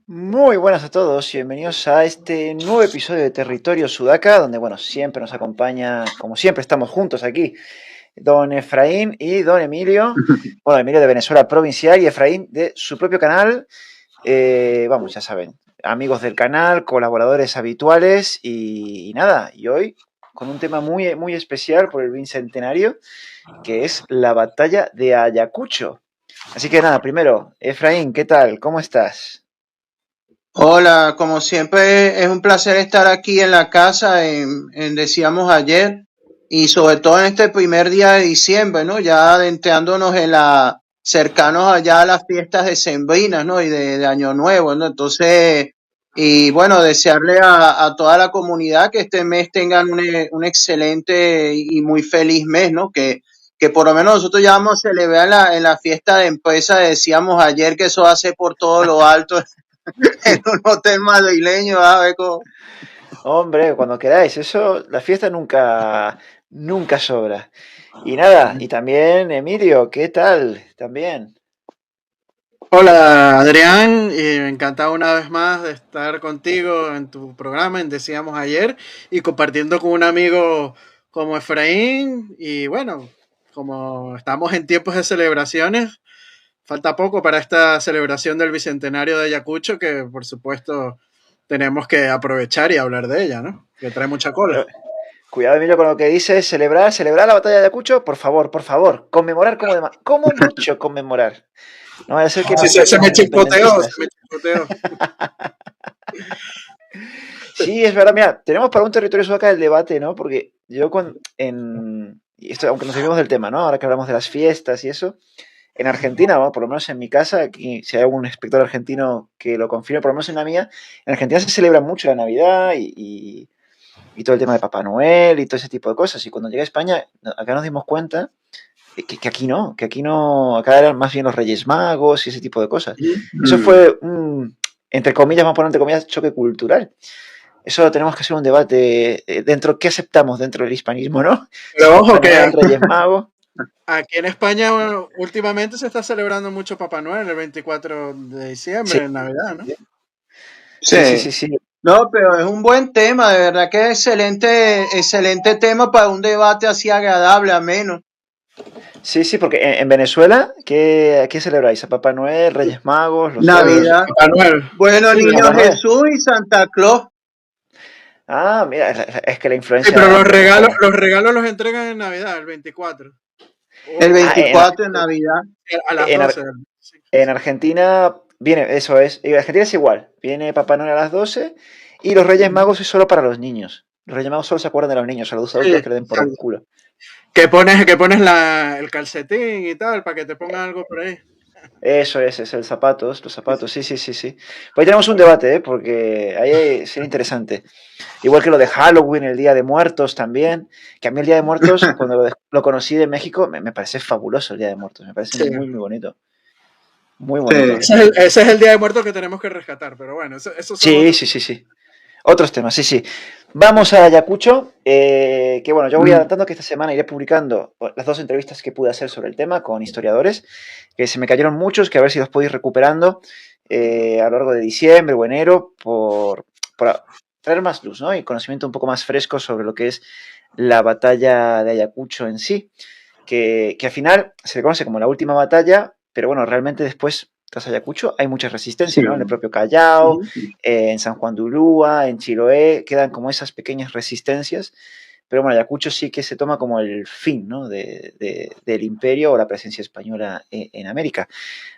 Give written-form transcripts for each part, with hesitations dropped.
Muy buenas a todos y bienvenidos a este nuevo episodio de Territorio Sudaca, donde, bueno, siempre nos acompaña, como siempre estamos juntos aquí, don Efraín y don Emilio. Bueno, Emilio de Venezuela Provincial y Efraín de su propio canal. Vamos, ya saben, amigos del canal, colaboradores habituales y nada, y hoy con un tema muy especial por el bicentenario, que es la batalla de Ayacucho. Así que nada, primero, Efraín, ¿qué tal? ¿Cómo estás? Hola, como siempre es un placer estar aquí en la casa, decíamos ayer, y sobre todo en este primer día de diciembre, ¿no? Ya adentrándonos cercanos allá a las fiestas decembrinas, ¿no? Y de Año Nuevo, ¿no? Entonces, y bueno, desearle a toda la comunidad que este mes tengan un excelente y muy feliz mes, ¿no? Que por lo menos nosotros ya vamos a celebrar en la fiesta de empresa, decíamos ayer que eso hace por todo lo alto en un hotel madrileño, a ver cómo. Hombre, cuando queráis, eso, la fiesta nunca sobra. Y nada, y también Emilio, ¿qué tal? También. Hola Adrián, encantado una vez más de estar contigo en tu programa, en Decíamos Ayer, y compartiendo con un amigo como Efraín. Y bueno, como estamos en tiempos de celebraciones, falta poco para esta celebración del Bicentenario de Ayacucho, que por supuesto tenemos que aprovechar y hablar de ella, ¿no? Que trae mucha cola. Eh, Cuidado, Emilio, con lo que dices, celebrar la batalla de Ayacucho, por favor, conmemorar como mucho conmemorar. No vaya a ser que Sí, nos se tachen me de chispoteó, se independentistas. me chispoteó. Sí, es verdad, mira, tenemos para un territorio sudaca el debate, ¿no? Porque y esto, aunque nos desviemos del tema, ¿no? Ahora que hablamos de las fiestas y eso, en Argentina, ¿no? Por lo menos en mi casa, aquí, si hay algún espectador argentino que lo confirme, por lo menos en la mía, en Argentina se celebra mucho la Navidad y todo el tema de Papá Noel y todo ese tipo de cosas. Y cuando llegué a España, acá nos dimos cuenta que aquí no, acá eran más bien los Reyes Magos y ese tipo de cosas. Eso fue un, entre comillas, vamos a poner entre comillas, choque cultural. Eso tenemos que hacer un debate dentro, ¿qué aceptamos dentro del hispanismo, no? Si Pero Papá ojo que Noel, Reyes Magos. aquí en España, bueno, últimamente se está celebrando mucho Papá Noel el 24 de Sí, diciembre, en Navidad, ¿no? Sí. sí. No, pero es un buen tema, de verdad que es excelente tema para un debate así agradable, ameno. Sí, porque en Venezuela, ¿qué celebráis? ¿A Papá Noel, Reyes Magos, los dos? Navidad, Papá Noel. bueno, Sí, niño Papá Noel. Jesús y Santa Claus. Ah, mira, es que la sí, pero influencia anglosajona. los regalos los entregan en Navidad, el 24. El O Ah, 24 de Navidad. a las en, Ar- 12. Sí, en Argentina viene, eso es, en Argentina es igual. Viene Papá Noel a las 12 y los Reyes Magos es solo para los niños. Los Reyes Magos solo se acuerdan de los niños, a los sí, adultos que le den por el culo. que pones el calcetín y tal, para que te pongan algo por ahí. Eso es el zapatos, los zapatos, sí. Pues ahí tenemos un debate, ¿eh? Porque ahí sería interesante. Igual que lo de Halloween, el Día de Muertos también, que a mí el Día de Muertos, cuando lo conocí de México, me parece fabuloso el Día de Muertos, me parece Sí. muy bonito, muy Sí. bonito. Ese es el Día de Muertos que tenemos que rescatar, pero bueno, esos son Sí, otros. sí. Otros temas, sí. Vamos a Ayacucho, que bueno, yo voy Mm. adelantando que esta semana iré publicando las dos entrevistas que pude hacer sobre el tema con historiadores, que se me cayeron muchos, que a ver si los podéis recuperando a lo largo de diciembre o enero, por traer más luz, ¿no? Y conocimiento un poco más fresco sobre lo que es la batalla de Ayacucho en sí, que al final se le conoce como la última batalla, pero bueno, realmente después, tras Ayacucho, hay mucha resistencia, Sí. ¿no? En el propio Callao, Ujú. en San Juan de Ulúa, en Chiloé, quedan como esas pequeñas resistencias, pero bueno, Ayacucho sí que se toma como el fin, ¿no? Del imperio o la presencia española en América.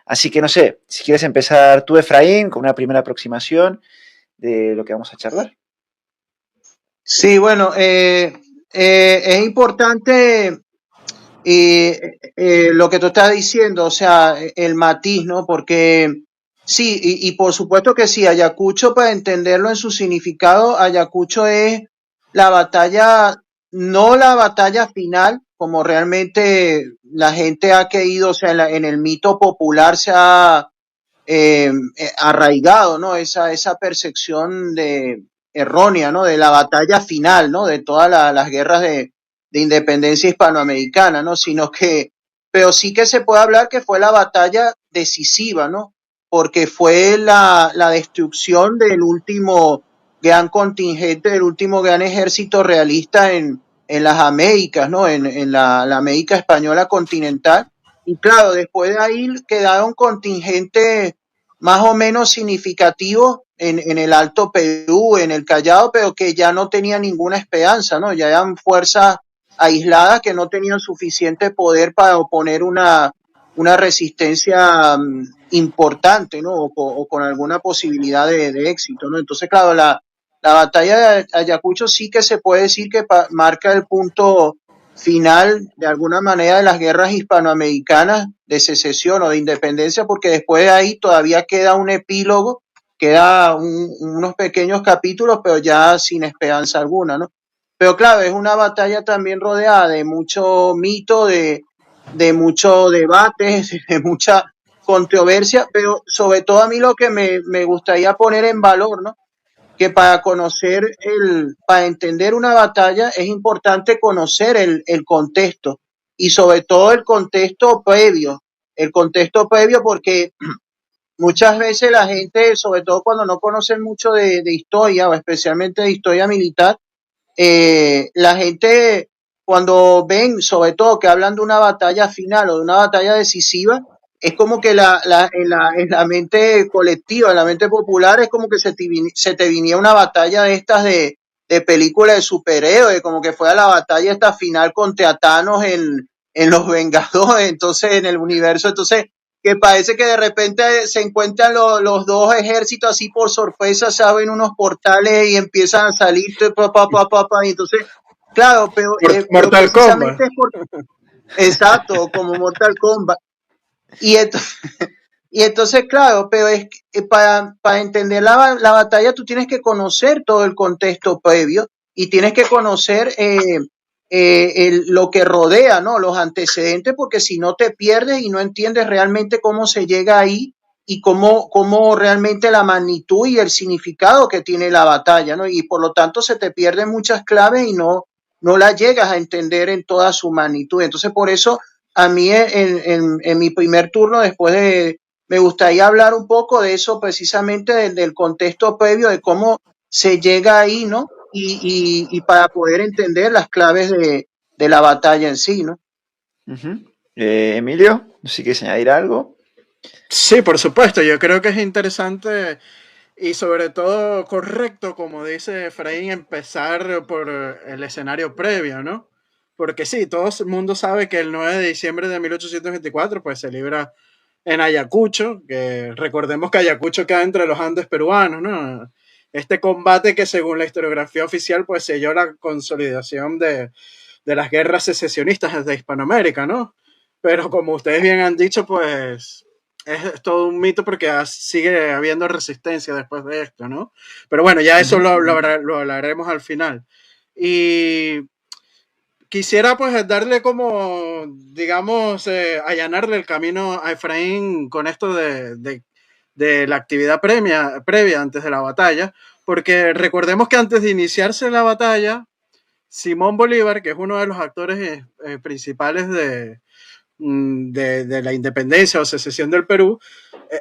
Así que no sé, si quieres empezar tú, Efraín, con una primera aproximación de lo que vamos a charlar. Sí, bueno, es importante lo que tú estás diciendo, o sea, el matiz, ¿no? Porque sí, y por supuesto que sí, Ayacucho, para entenderlo en su significado, Ayacucho es la batalla, no la batalla final, como realmente la gente ha querido, o sea, en el mito popular se ha arraigado, ¿no? Esa percepción errónea, ¿no? De la batalla final, ¿no? De todas las guerras de independencia hispanoamericana, ¿no? Pero sí que se puede hablar que fue la batalla decisiva, ¿no? porque fue la destrucción del último gran contingente, del último gran ejército realista en las Américas, ¿no? En la América española continental. Y claro, después de ahí quedaron contingentes más o menos significativos en el Alto Perú, en el Callao, pero que ya no tenían ninguna esperanza, ¿no? Ya eran fuerzas aisladas que no tenían suficiente poder para oponer una resistencia importante, ¿no? O con alguna posibilidad de éxito, ¿no? Entonces, claro, la batalla de Ayacucho sí que se puede decir que marca el punto final, de alguna manera, de las guerras hispanoamericanas de secesión o de independencia, porque después de ahí todavía queda un epílogo, queda unos pequeños capítulos, pero ya sin esperanza alguna, ¿no? Pero claro, es una batalla también rodeada de mucho mito, de mucho debate, de mucha controversia, pero sobre todo a mí lo que me gustaría poner en valor, ¿no? Que para para entender una batalla es importante conocer el contexto y sobre todo el contexto previo porque muchas veces la gente, sobre todo cuando no conocen mucho de historia o especialmente de historia militar, la gente cuando ven, sobre todo que hablan de una batalla final o de una batalla decisiva, es como que en la mente colectiva, en la mente popular, es como que se te vinía una batalla de estas de películas de superhéroes, como que fuera la batalla esta final contra Thanos en Los Vengadores, entonces en el universo, entonces que parece que de repente se encuentran los dos ejércitos así por sorpresa, se abren unos portales y empiezan a salir, y entonces, claro, pero Mortal Kombat. precisamente es por, exacto, como Mortal Kombat. Y entonces, y entonces claro, pero es que para entender la batalla tú tienes que conocer todo el contexto previo y tienes que conocer lo que rodea, ¿no? Los antecedentes, porque si no te pierdes y no entiendes realmente cómo se llega ahí y cómo realmente la magnitud y el significado que tiene la batalla, ¿no? Y por lo tanto se te pierden muchas claves y no las llegas a entender en toda su magnitud. Entonces, por eso a mí en mi primer turno, me gustaría hablar un poco de eso precisamente del contexto previo, de cómo se llega ahí, ¿no? Y para poder entender las claves de la batalla en sí, ¿no? Emilio, no sé si quieres añadir algo. Sí, por supuesto, yo creo que es interesante y sobre todo correcto, como dice Efraín, empezar por el escenario previo, ¿no? Porque sí, todo el mundo sabe que el 9 de diciembre de 1824 pues se libra en Ayacucho, que recordemos que Ayacucho queda entre los Andes peruanos, ¿no? Este combate que según la historiografía oficial pues selló la consolidación de las guerras secesionistas de Hispanoamérica, ¿no? Pero como ustedes bien han dicho, pues es todo un mito porque sigue habiendo resistencia después de esto, ¿no? Pero bueno, ya eso lo hablaremos al final. Y quisiera pues darle como, digamos, allanarle el camino a Efraín con esto de la actividad previa antes de la batalla, porque recordemos que antes de iniciarse la batalla, Simón Bolívar, que es uno de los actores principales de la independencia o secesión del Perú,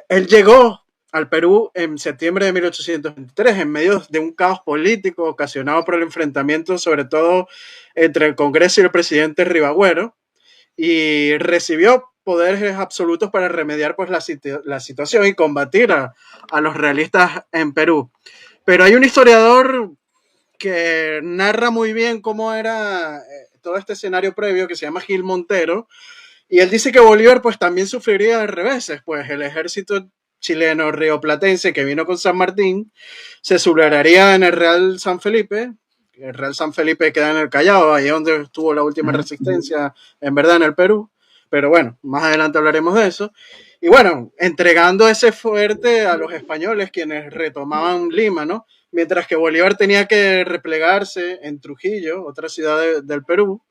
él llegó al Perú en septiembre de 1823 en medio de un caos político ocasionado por el enfrentamiento sobre todo entre el Congreso y el presidente Ribagüero y recibió poderes absolutos para remediar pues la situación y combatir a los realistas en Perú. Pero hay un historiador que narra muy bien cómo era todo este escenario previo que se llama Gil Montero, y él dice que Bolívar pues también sufriría de reveses, pues el ejército chileno rioplatense que vino con San Martín se sublevaría en el Real San Felipe. El Real San Felipe queda en el Callao, ahí es donde estuvo la última resistencia, en verdad, en el Perú. Pero bueno, más adelante hablaremos de eso. Y bueno, entregando ese fuerte a los españoles, quienes retomaban Lima, ¿no? Mientras que Bolívar tenía que replegarse en Trujillo, otra ciudad del Perú.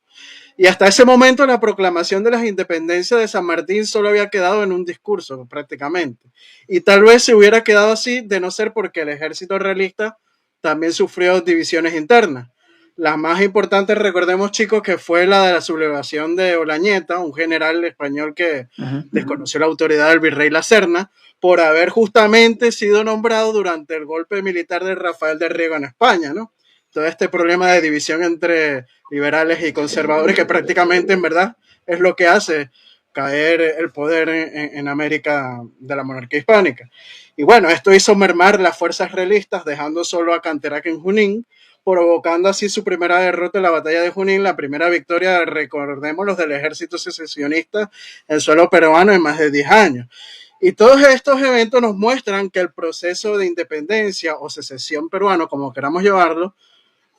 Y hasta ese momento la proclamación de las independencias de San Martín solo había quedado en un discurso prácticamente. Y tal vez se hubiera quedado así de no ser porque el ejército realista también sufrió divisiones internas. La más importante, recordemos chicos, que fue la de la sublevación de Olañeta, un general español que desconoció la autoridad del virrey La Serna, por haber justamente sido nombrado durante el golpe militar de Rafael del Riego en España, ¿no? Todo este problema de división entre liberales y conservadores que prácticamente en verdad es lo que hace caer el poder en América de la monarquía hispánica. Y bueno, esto hizo mermar las fuerzas realistas, dejando solo a Canterac en Junín, provocando así su primera derrota en la batalla de Junín, la primera victoria, recordémoslo, del ejército secesionista en suelo peruano en más de 10 años. Y todos estos eventos nos muestran que el proceso de independencia o secesión peruano, como queramos llevarlo,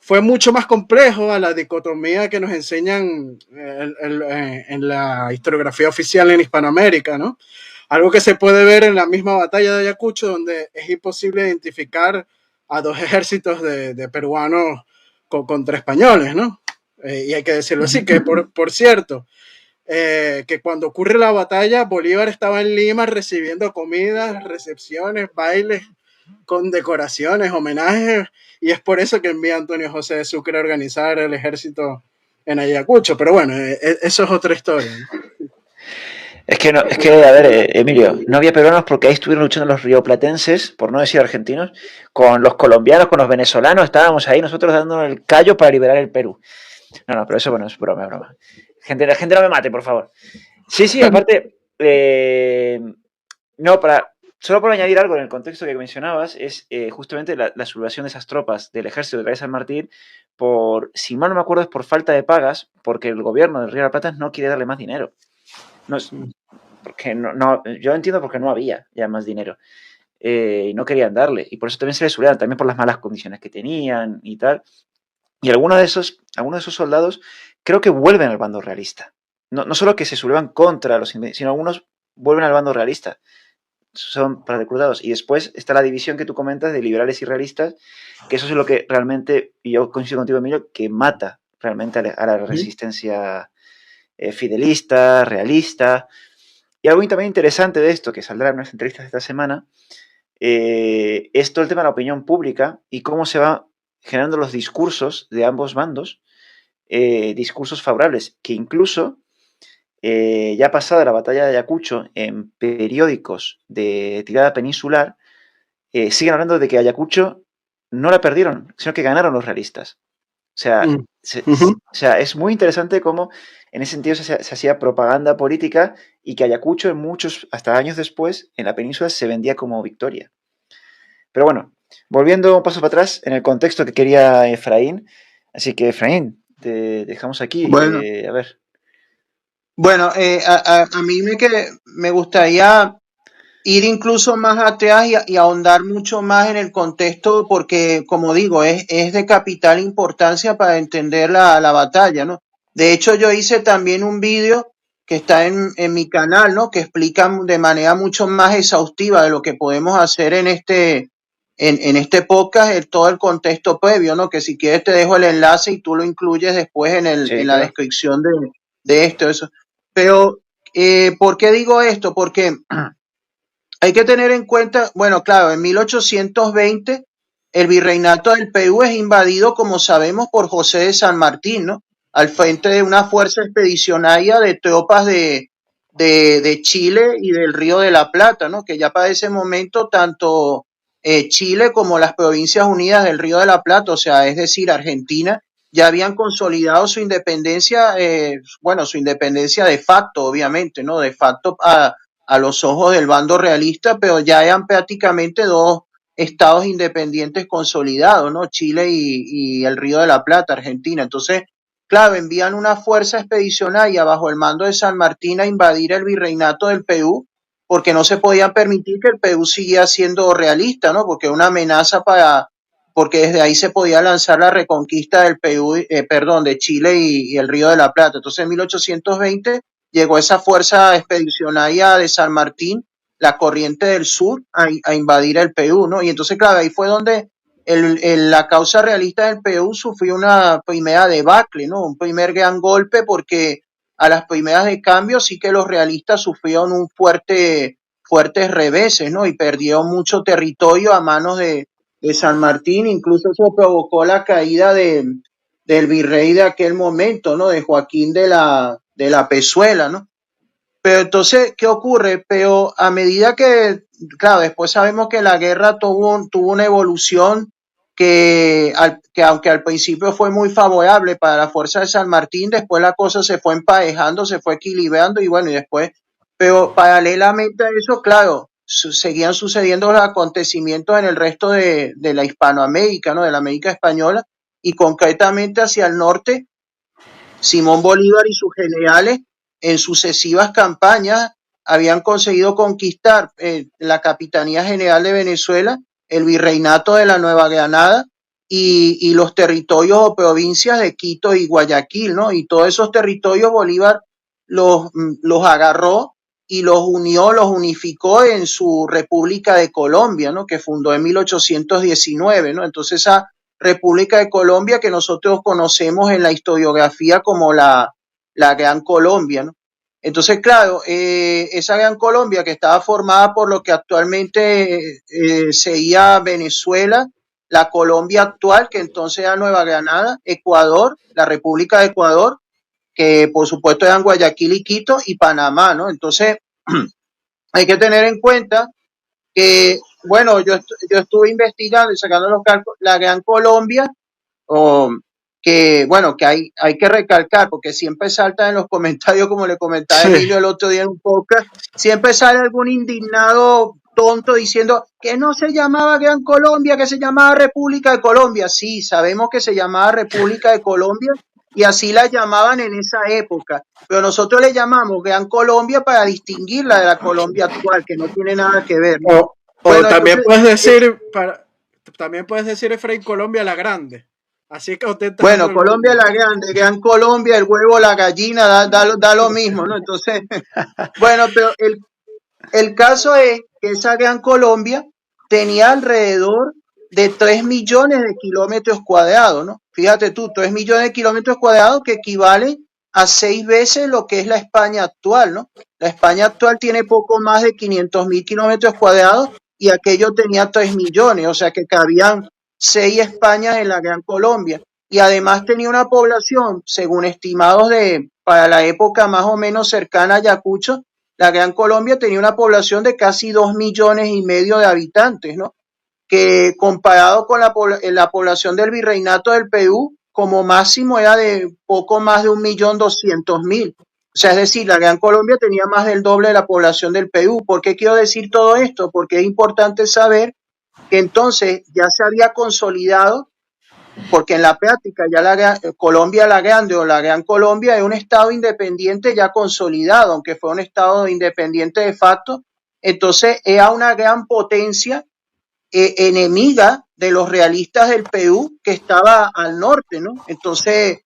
fue mucho más complejo a la dicotomía que nos enseñan en la historiografía oficial en Hispanoamérica, ¿no? Algo que se puede ver en la misma batalla de Ayacucho, donde es imposible identificar a dos ejércitos de peruanos contra españoles, ¿no? Y hay que decirlo así, que por cierto, que cuando ocurre la batalla, Bolívar estaba en Lima recibiendo comidas, recepciones, bailes, con decoraciones, homenajes, y es por eso que envía a Antonio José de Sucre a organizar el ejército en Ayacucho. Pero bueno, eso es otra historia, ¿no? Es que, no, es que, a ver, Emilio, no había peruanos porque ahí estuvieron luchando los rioplatenses, por no decir argentinos, con los colombianos, con los venezolanos, estábamos ahí nosotros dando el callo para liberar el Perú. No, pero eso, bueno, es broma, es broma. La gente no me mate, por favor. Sí, aparte, no, solo por añadir algo en el contexto que mencionabas, es justamente la sublevación de esas tropas del ejército de Rey San Martín, si mal no me acuerdo, es por falta de pagas, porque el gobierno del Río de la Plata no quiere darle más dinero. Porque yo entiendo porque no había ya más dinero. Y no querían darle. Y por eso también se les sublevan, también por las malas condiciones que tenían y tal. Y algunos de esos soldados creo que vuelven al bando realista. No solo que se sublevan contra los inmediatos, sino algunos vuelven al bando realista. Son para reclutados. Y después está la división que tú comentas de liberales y realistas, que eso es lo que realmente, y yo coincido contigo, Emilio, que mata realmente a la resistencia fidelista, realista. Y algo también interesante de esto, que saldrá en unas entrevistas de esta semana, es todo el tema de la opinión pública y cómo se va generando los discursos de ambos bandos, discursos favorables, que incluso ya pasada la batalla de Ayacucho, en periódicos de tirada peninsular, siguen hablando de que Ayacucho no la perdieron, sino que ganaron los realistas. O sea, es muy interesante cómo en ese sentido se hacía propaganda política y que Ayacucho hasta años después, en la península se vendía como victoria. Pero bueno, volviendo un paso para atrás en el contexto que quería Efraín, así que Efraín, te dejamos aquí, Bueno, a ver. bueno, a mí me gustaría ir incluso más atrás y ahondar mucho más en el contexto porque, como digo, es de capital importancia para entender la batalla, ¿no? De hecho, yo hice también un vídeo que está en mi canal, ¿no? Que explica de manera mucho más exhaustiva de lo que podemos hacer en este podcast, todo el contexto previo, ¿no? Que si quieres te dejo el enlace y tú lo incluyes después Sí, en la claro. descripción de esto, eso. Pero, ¿por qué digo esto? Porque hay que tener en cuenta, bueno, claro, en 1820 el virreinato del Perú es invadido, como sabemos, por José de San Martín, ¿no? Al frente de una fuerza expedicionaria de tropas de Chile y del Río de la Plata, ¿no? Que ya para ese momento tanto Chile como las Provincias Unidas del Río de la Plata, o sea, es decir, Argentina, ya habían consolidado su independencia, bueno, su independencia de facto, obviamente, ¿no? De facto a los ojos del bando realista, pero ya eran prácticamente dos estados independientes consolidados, ¿no? Chile y el Río de la Plata, Argentina. Entonces, claro, envían una fuerza expedicionaria bajo el mando de San Martín a invadir el virreinato del Perú, porque no se podía permitir que el Perú siguiera siendo realista, ¿no? Porque una amenaza porque desde ahí se podía lanzar la reconquista del Perú, perdón, de Chile y el Río de la Plata. Entonces, en 1820 llegó esa fuerza expedicionaria de San Martín, la Corriente del Sur, a invadir el Perú, ¿no? Y entonces, claro, ahí fue donde la causa realista del Perú sufrió una primera debacle, ¿no? Un primer gran golpe porque a las primeras de cambio sí que los realistas sufrieron fuertes reveses, ¿no? Y perdieron mucho territorio a manos de San Martín, incluso eso provocó la caída del virrey de aquel momento, ¿no? De Joaquín de la Pezuela, ¿no? Pero entonces, ¿qué ocurre? Pero a medida que, claro, después sabemos que la guerra tuvo una evolución que aunque al principio fue muy favorable para la fuerza de San Martín, después la cosa se fue emparejando, se fue equilibrando y bueno, y después, pero paralelamente a eso, claro, seguían sucediendo los acontecimientos en el resto de la Hispanoamérica, ¿no? De la América española y concretamente hacia el norte. Simón Bolívar y sus generales en sucesivas campañas habían conseguido conquistar la Capitanía General de Venezuela, el Virreinato de la Nueva Granada y los territorios o provincias de Quito y Guayaquil, ¿no? Y todos esos territorios Bolívar los agarró y los unió, los unificó en su República de Colombia, ¿no? Que fundó en 1819, ¿no? Entonces esa República de Colombia que nosotros conocemos en la historiografía como la Gran Colombia, ¿no? Entonces, claro, esa Gran Colombia que estaba formada por lo que actualmente sería Venezuela, la Colombia actual, que entonces era Nueva Granada, Ecuador, la República de Ecuador, que por supuesto eran Guayaquil y Quito, y Panamá, ¿no? Entonces, hay que tener en cuenta que, bueno, yo estuve investigando y sacando los cálculos, la Gran Colombia, o que, bueno, que hay que recalcar, porque siempre salta en los comentarios, como le comentaba Sí. Emilio el otro día en un podcast, siempre sale algún indignado tonto diciendo que no se llamaba Gran Colombia, que se llamaba República de Colombia. Sí, sabemos que se llamaba República de Colombia y así la llamaban en esa época, pero nosotros le llamamos Gran Colombia para distinguirla de la Colombia actual, que no tiene nada que ver, ¿no? O Bueno, también entonces, puedes decir, también puedes decir Efraín Colombia la Grande. Así contentas a todo bueno, el Colombia mundo. la grande, Gran Colombia, el huevo, la gallina, da lo mismo, ¿no? Entonces, bueno, pero el caso es que esa Gran Colombia tenía alrededor de 3 millones de kilómetros cuadrados, ¿no? Fíjate tú, 3 millones de kilómetros cuadrados que equivalen a 6 veces lo que es la España actual, ¿no? La España actual tiene poco más de 500.000 kilómetros cuadrados y aquello tenía 3 millones, o sea que cabían 6 Españas en la Gran Colombia. Y además tenía una población, según estimados para la época más o menos cercana a Ayacucho, la Gran Colombia tenía una población de casi 2,5 millones de habitantes, ¿no? Que comparado con la población del Virreinato del Perú, como máximo era de poco más de 1,200,000. O sea, es decir, la Gran Colombia tenía más del doble de la población del Perú. ¿Por qué quiero decir todo esto? Porque es importante saber que entonces ya se había consolidado, porque en la práctica ya Colombia la Grande o la Gran Colombia es un estado independiente ya consolidado, aunque fue un estado independiente de facto, entonces era una gran potencia enemiga de los realistas del Perú que estaba al norte, ¿no? Entonces,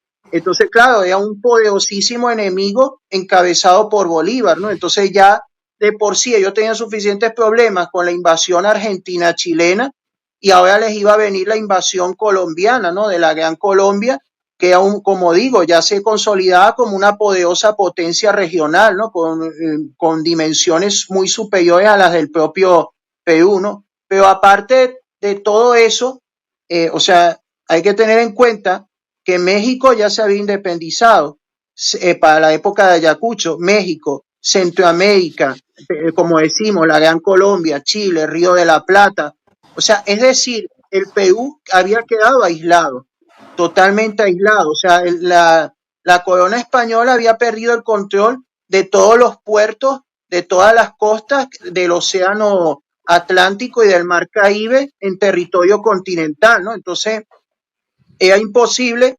claro, era un poderosísimo enemigo encabezado por Bolívar, ¿no? Entonces ya de por sí ellos tenían suficientes problemas con la invasión argentina-chilena y ahora les iba a venir la invasión colombiana, ¿no? De la Gran Colombia, que aún, como digo, ya se consolidaba como una poderosa potencia regional, ¿no? Con dimensiones muy superiores a las del propio Perú, ¿no? Pero aparte de todo eso, o sea, hay que tener en cuenta que México ya se había independizado para la época de Ayacucho, México, Centroamérica, como decimos, la Gran Colombia, Chile, Río de la Plata. O sea, es decir, el Perú había quedado aislado, totalmente aislado. O sea, la corona española había perdido el control de todos los puertos, de todas las costas del océano Atlántico y del Mar Caribe en territorio continental, ¿no? Entonces, era imposible,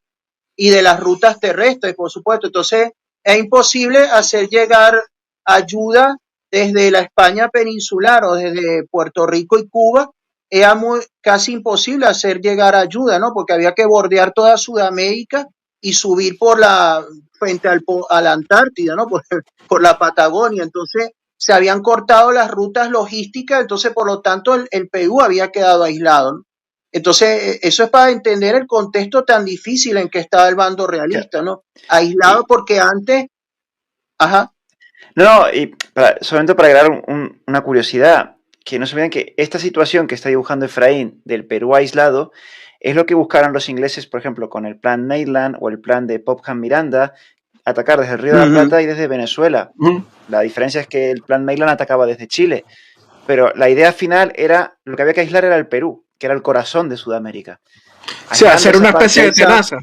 y de las rutas terrestres, por supuesto. Entonces, es imposible hacer llegar ayuda desde la España peninsular o desde Puerto Rico y Cuba. Era casi imposible hacer llegar ayuda, ¿no? Porque había que bordear toda Sudamérica y subir frente a la Antártida, ¿no? Por la Patagonia. Entonces, se habían cortado las rutas logísticas, entonces, por lo tanto, el Perú había quedado aislado, ¿no? Entonces, eso es para entender el contexto tan difícil en que estaba el bando realista, ¿no? Aislado Y, porque antes, ajá, no, y solamente para agregar una curiosidad, que no se olviden que esta situación que está dibujando Efraín del Perú aislado es lo que buscaron los ingleses, por ejemplo, con el plan Maitland o el plan de Popham Miranda, atacar desde el Río de la Plata y desde Venezuela. La diferencia es que el plan Maitland atacaba desde Chile, pero la idea final era, lo que había que aislar era el Perú, que era el corazón de Sudamérica. O sea, hacer una especie de tenaza.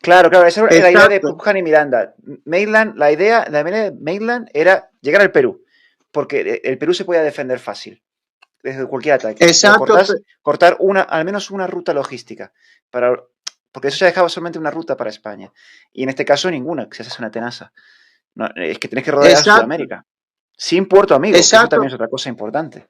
Claro, esa era la idea de Puján y Miranda. Maitland, la idea de Maitland era llegar al Perú, porque el Perú se podía defender fácil, desde cualquier ataque. Exacto. Cortar al menos una ruta logística, porque eso se dejaba solamente una ruta para España. Y en este caso ninguna, que se hace una tenaza. No, es que tenés que rodear a Sudamérica. Sin puerto amigo, que eso también es otra cosa importante.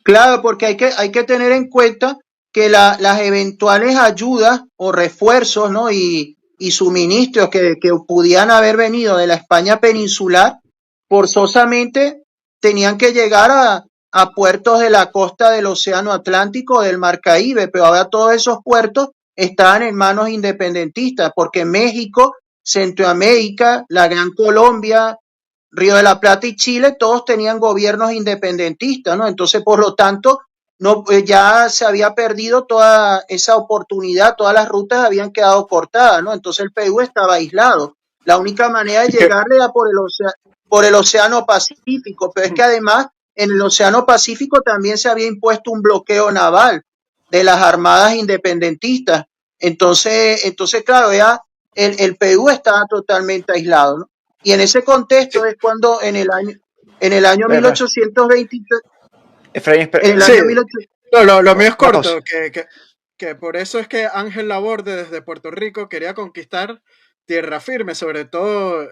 Claro, porque hay que tener en cuenta que las eventuales ayudas o refuerzos, ¿no? y suministros que pudieran haber venido de la España peninsular, forzosamente tenían que llegar a puertos de la costa del Océano Atlántico o del Mar Caribe, pero ahora todos esos puertos estaban en manos independentistas, porque México, Centroamérica, la Gran Colombia, Río de la Plata y Chile, todos tenían gobiernos independentistas, ¿no? Entonces, por lo tanto, no, ya se había perdido toda esa oportunidad, todas las rutas habían quedado cortadas, ¿no? Entonces el Perú estaba aislado. La única manera de llegarle era por el Océano Pacífico, pero es que además en el Océano Pacífico también se había impuesto un bloqueo naval de las armadas independentistas. Entonces claro, ya el Perú estaba totalmente aislado, ¿no? Y en ese contexto es cuando en el año 1823... Lo mío es corto, que por eso es que Ángel Laborde desde Puerto Rico quería conquistar tierra firme, sobre todo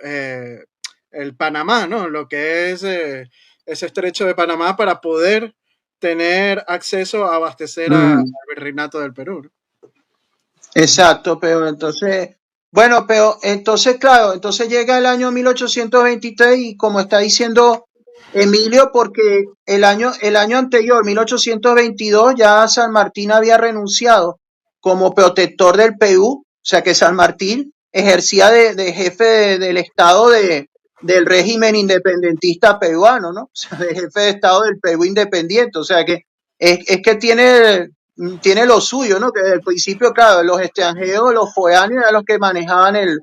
el Panamá, ¿no? Lo que es ese estrecho de Panamá para poder tener acceso a abastecer al virreinato del Perú, ¿no? Exacto, pero entonces, bueno, pero entonces, claro, entonces llega el año 1823 y como está diciendo Emilio, porque el año anterior, 1822, ya San Martín había renunciado como protector del Perú, o sea que San Martín ejercía de jefe del Estado del régimen independentista peruano, ¿no? O sea, de jefe de Estado del Perú independiente, o sea que es que tiene lo suyo, ¿no? Que desde el principio, claro, los extranjeros, los foráneos eran los que manejaban el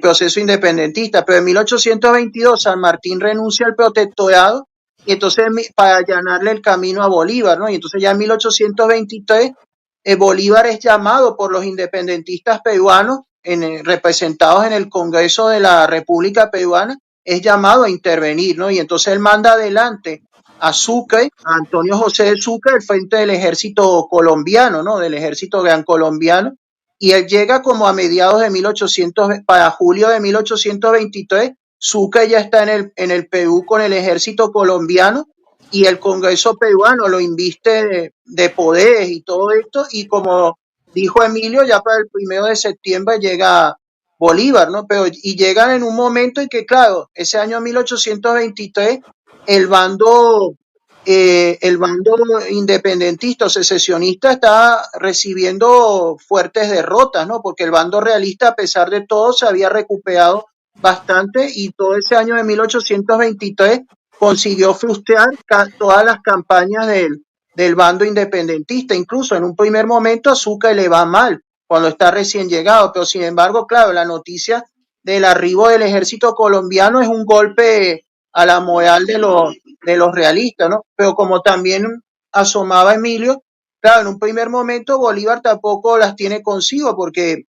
proceso independentista, pero en 1822 San Martín renuncia al protectorado y entonces para allanarle el camino a Bolívar, ¿no? Y entonces ya en 1823 Bolívar es llamado por los independentistas peruanos, representados en el Congreso de la República Peruana, es llamado a intervenir, ¿no? Y entonces él manda adelante a Sucre, a Antonio José de Sucre, al frente del ejército colombiano, ¿no? Del ejército gran colombiano, y él llega como a mediados de 1800, para julio de 1823, Sucre ya está en el Perú con el ejército colombiano y el Congreso peruano lo inviste de poderes y todo esto, y como dijo Emilio, ya para el 1 de septiembre llega Bolívar, ¿no? Pero, y llegan en un momento en que, claro, ese año 1823, el bando independentista o secesionista está recibiendo fuertes derrotas, ¿no? Porque el bando realista, a pesar de todo, se había recuperado bastante y todo ese año de 1823 consiguió frustrar todas las campañas del bando independentista. Incluso en un primer momento a Sucre le va mal cuando está recién llegado, pero sin embargo, claro, la noticia del arribo del ejército colombiano es un golpe a la moral de los realistas, ¿no? Pero como también asomaba Emilio, claro, en un primer momento Bolívar tampoco las tiene consigo porque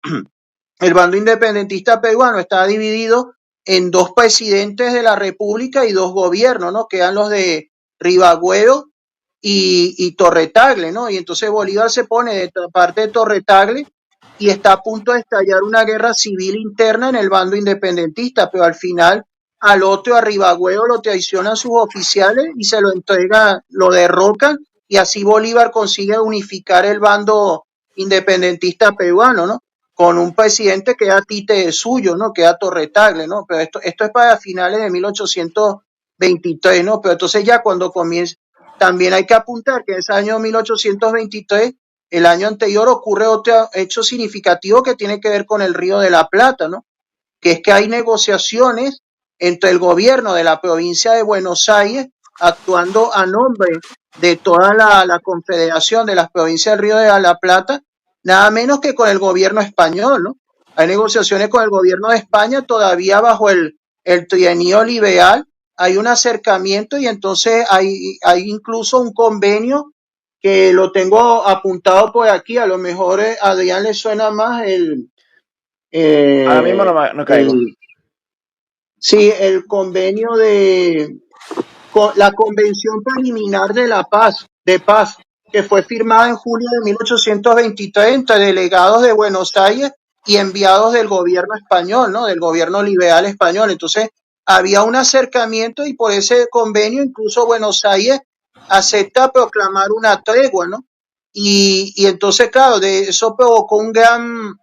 el bando independentista peruano está dividido en dos presidentes de la República y dos gobiernos, ¿no? Que eran los de Rivagüero y Torretagle, ¿no? Y entonces Bolívar se pone de parte de Torretagle y está a punto de estallar una guerra civil interna en el bando independentista, pero al final al otro, a Rivagüero, lo traicionan sus oficiales y se lo entrega, lo derrocan, y así Bolívar consigue unificar el bando independentista peruano, ¿no? Con un presidente que era títere suyo, ¿no? Que era Torretagle, ¿no? Pero esto es para finales de 1823, ¿no? Pero entonces ya cuando comienza, también hay que apuntar que en ese año 1823, el año anterior, ocurre otro hecho significativo que tiene que ver con el Río de la Plata, ¿no? Que es que hay negociaciones entre el gobierno de la provincia de Buenos Aires, actuando a nombre de toda la confederación de las provincias del Río de la Plata, nada menos que con el gobierno español, ¿no? Hay negociaciones con el gobierno de España todavía bajo el trienio liberal. Hay un acercamiento y entonces hay incluso un convenio que lo tengo apuntado por aquí. A lo mejor a Adrián le suena más Ahora mismo eh, no caigo. sí, el convenio de la Convención Preliminar de Paz, que fue firmada en julio de 1823 entre delegados de Buenos Aires y enviados del gobierno español, ¿no? Del gobierno liberal español. Entonces, había un acercamiento y por ese convenio incluso Buenos Aires acepta proclamar una tregua, ¿no? Y entonces, claro, de eso provocó un gran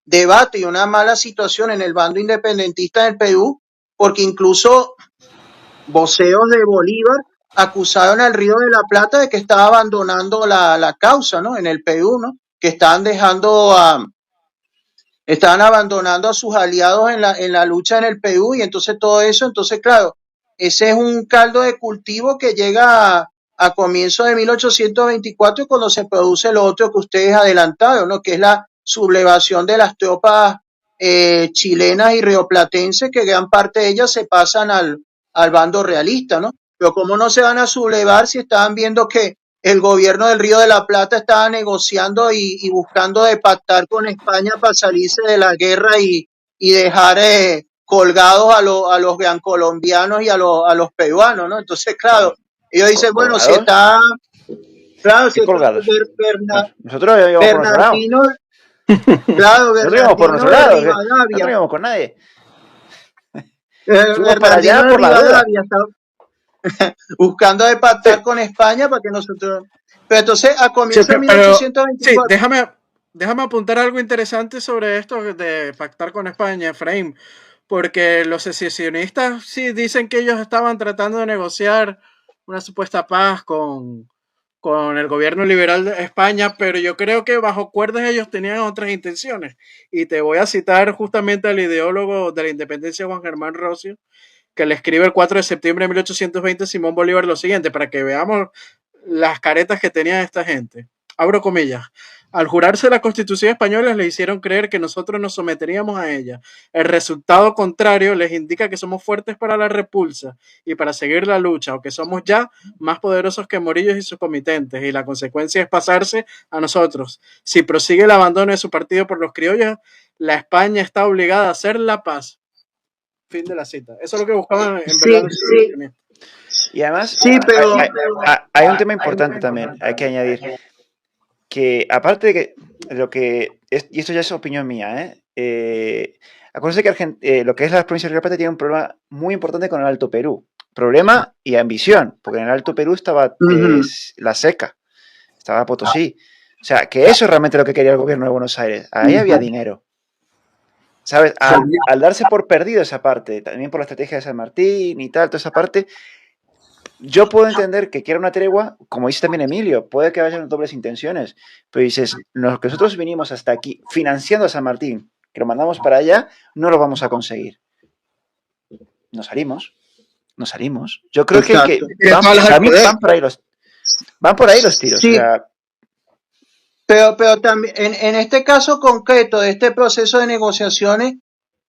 debate y una mala situación en el bando independentista del Perú, porque incluso voceros de Bolívar acusaron al Río de la Plata de que estaba abandonando la causa, ¿no? En el Perú, ¿no? Que estaban abandonando a sus aliados en la lucha en el Perú y entonces todo eso, entonces claro, ese es un caldo de cultivo que llega a comienzos de 1824 cuando se produce lo otro que ustedes adelantaron, ¿no? Que es la sublevación de las tropas chilenas y rioplatenses, que gran parte de ellas se pasan al bando realista, ¿no? Pero ¿cómo no se van a sublevar si estaban viendo que el gobierno del Río de la Plata estaba negociando y buscando de pactar con España para salirse de la guerra y dejar colgados a los gran colombianos y a los peruanos, ¿no? Entonces, claro, ellos dicen, bueno, si ¿Colgados? está, claro, si ¿Qué está colgados? Nosotros íbamos por nuestro lado. Bernardino, claro, Nosotros íbamos por Bernardino nuestro de lado. Nosotros Rivadavia, no íbamos con nadie. Fuimos para Bernardino allá de por la duda. Rivadavia está buscando de pactar Sí, con España para que nosotros... Pero entonces, a sí, comienzos de pero sí, 1824, déjame apuntar algo interesante sobre esto de pactar con España, Efraín, porque los secesionistas sí dicen que ellos estaban tratando de negociar una supuesta paz con el gobierno liberal de España, pero yo creo que bajo cuerdas ellos tenían otras intenciones. Y te voy a citar justamente al ideólogo de la independencia, Juan Germán Rossio, que le escribe el 4 de septiembre de 1820 Simón Bolívar lo siguiente, para que veamos las caretas que tenía esta gente. Abro comillas. Al jurarse la Constitución española le hicieron creer que nosotros nos someteríamos a ella. El resultado contrario les indica que somos fuertes para la repulsa y para seguir la lucha, o que somos ya más poderosos que Morillos y sus comitentes, y la consecuencia es pasarse a nosotros. Si prosigue el abandono de su partido por los criollos, la España está obligada a hacer la paz. Fin de la cita. Eso es lo que buscaban en verdad sí, los sí, Y además, sí, pero hay un tema importante también, hay que añadir, que aparte de que y esto ya es opinión mía, acuérdense que lo que es la provincia de Río Plata tiene un problema muy importante con el Alto Perú. Problema y ambición, porque en el Alto Perú estaba la seca, estaba Potosí. O sea, que eso es realmente lo que quería el gobierno de Buenos Aires. Ahí había dinero. ¿Sabes? Al darse por perdido esa parte, también por la estrategia de San Martín y tal, toda esa parte, yo puedo entender que quiera una tregua, como dice también Emilio, puede que vayan dobles intenciones, pero dices, los que nosotros vinimos hasta aquí financiando a San Martín, que lo mandamos para allá, no lo vamos a conseguir. Nos salimos, nos salimos. Yo creo que van por ahí los tiros. Sí, O sea, pero también en este caso concreto de este proceso de negociaciones,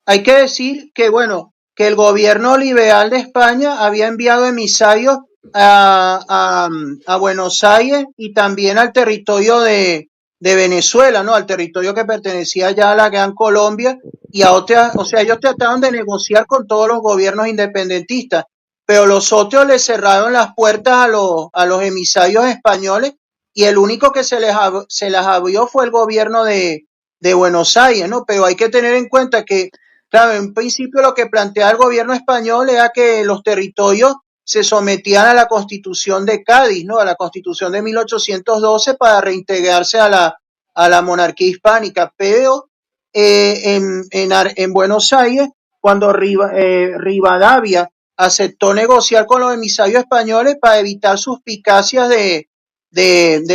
hay que decir que, bueno, que el gobierno liberal de España había enviado emisarios a Buenos Aires y también al territorio de Venezuela, ¿no? Al territorio que pertenecía ya a la Gran Colombia y a otras, o sea, ellos trataban de negociar con todos los gobiernos independentistas, pero los otros les cerraron las puertas a los emisarios españoles y el único que se las abrió fue el gobierno de Buenos Aires, ¿no? Pero hay que tener en cuenta que, claro, en principio lo que plantea el gobierno español era que los territorios se sometían a la Constitución de Cádiz, ¿no? A la Constitución de 1812 para reintegrarse a la monarquía hispánica, pero en Buenos Aires, cuando Rivadavia aceptó negociar con los emisarios españoles para evitar suspicacias de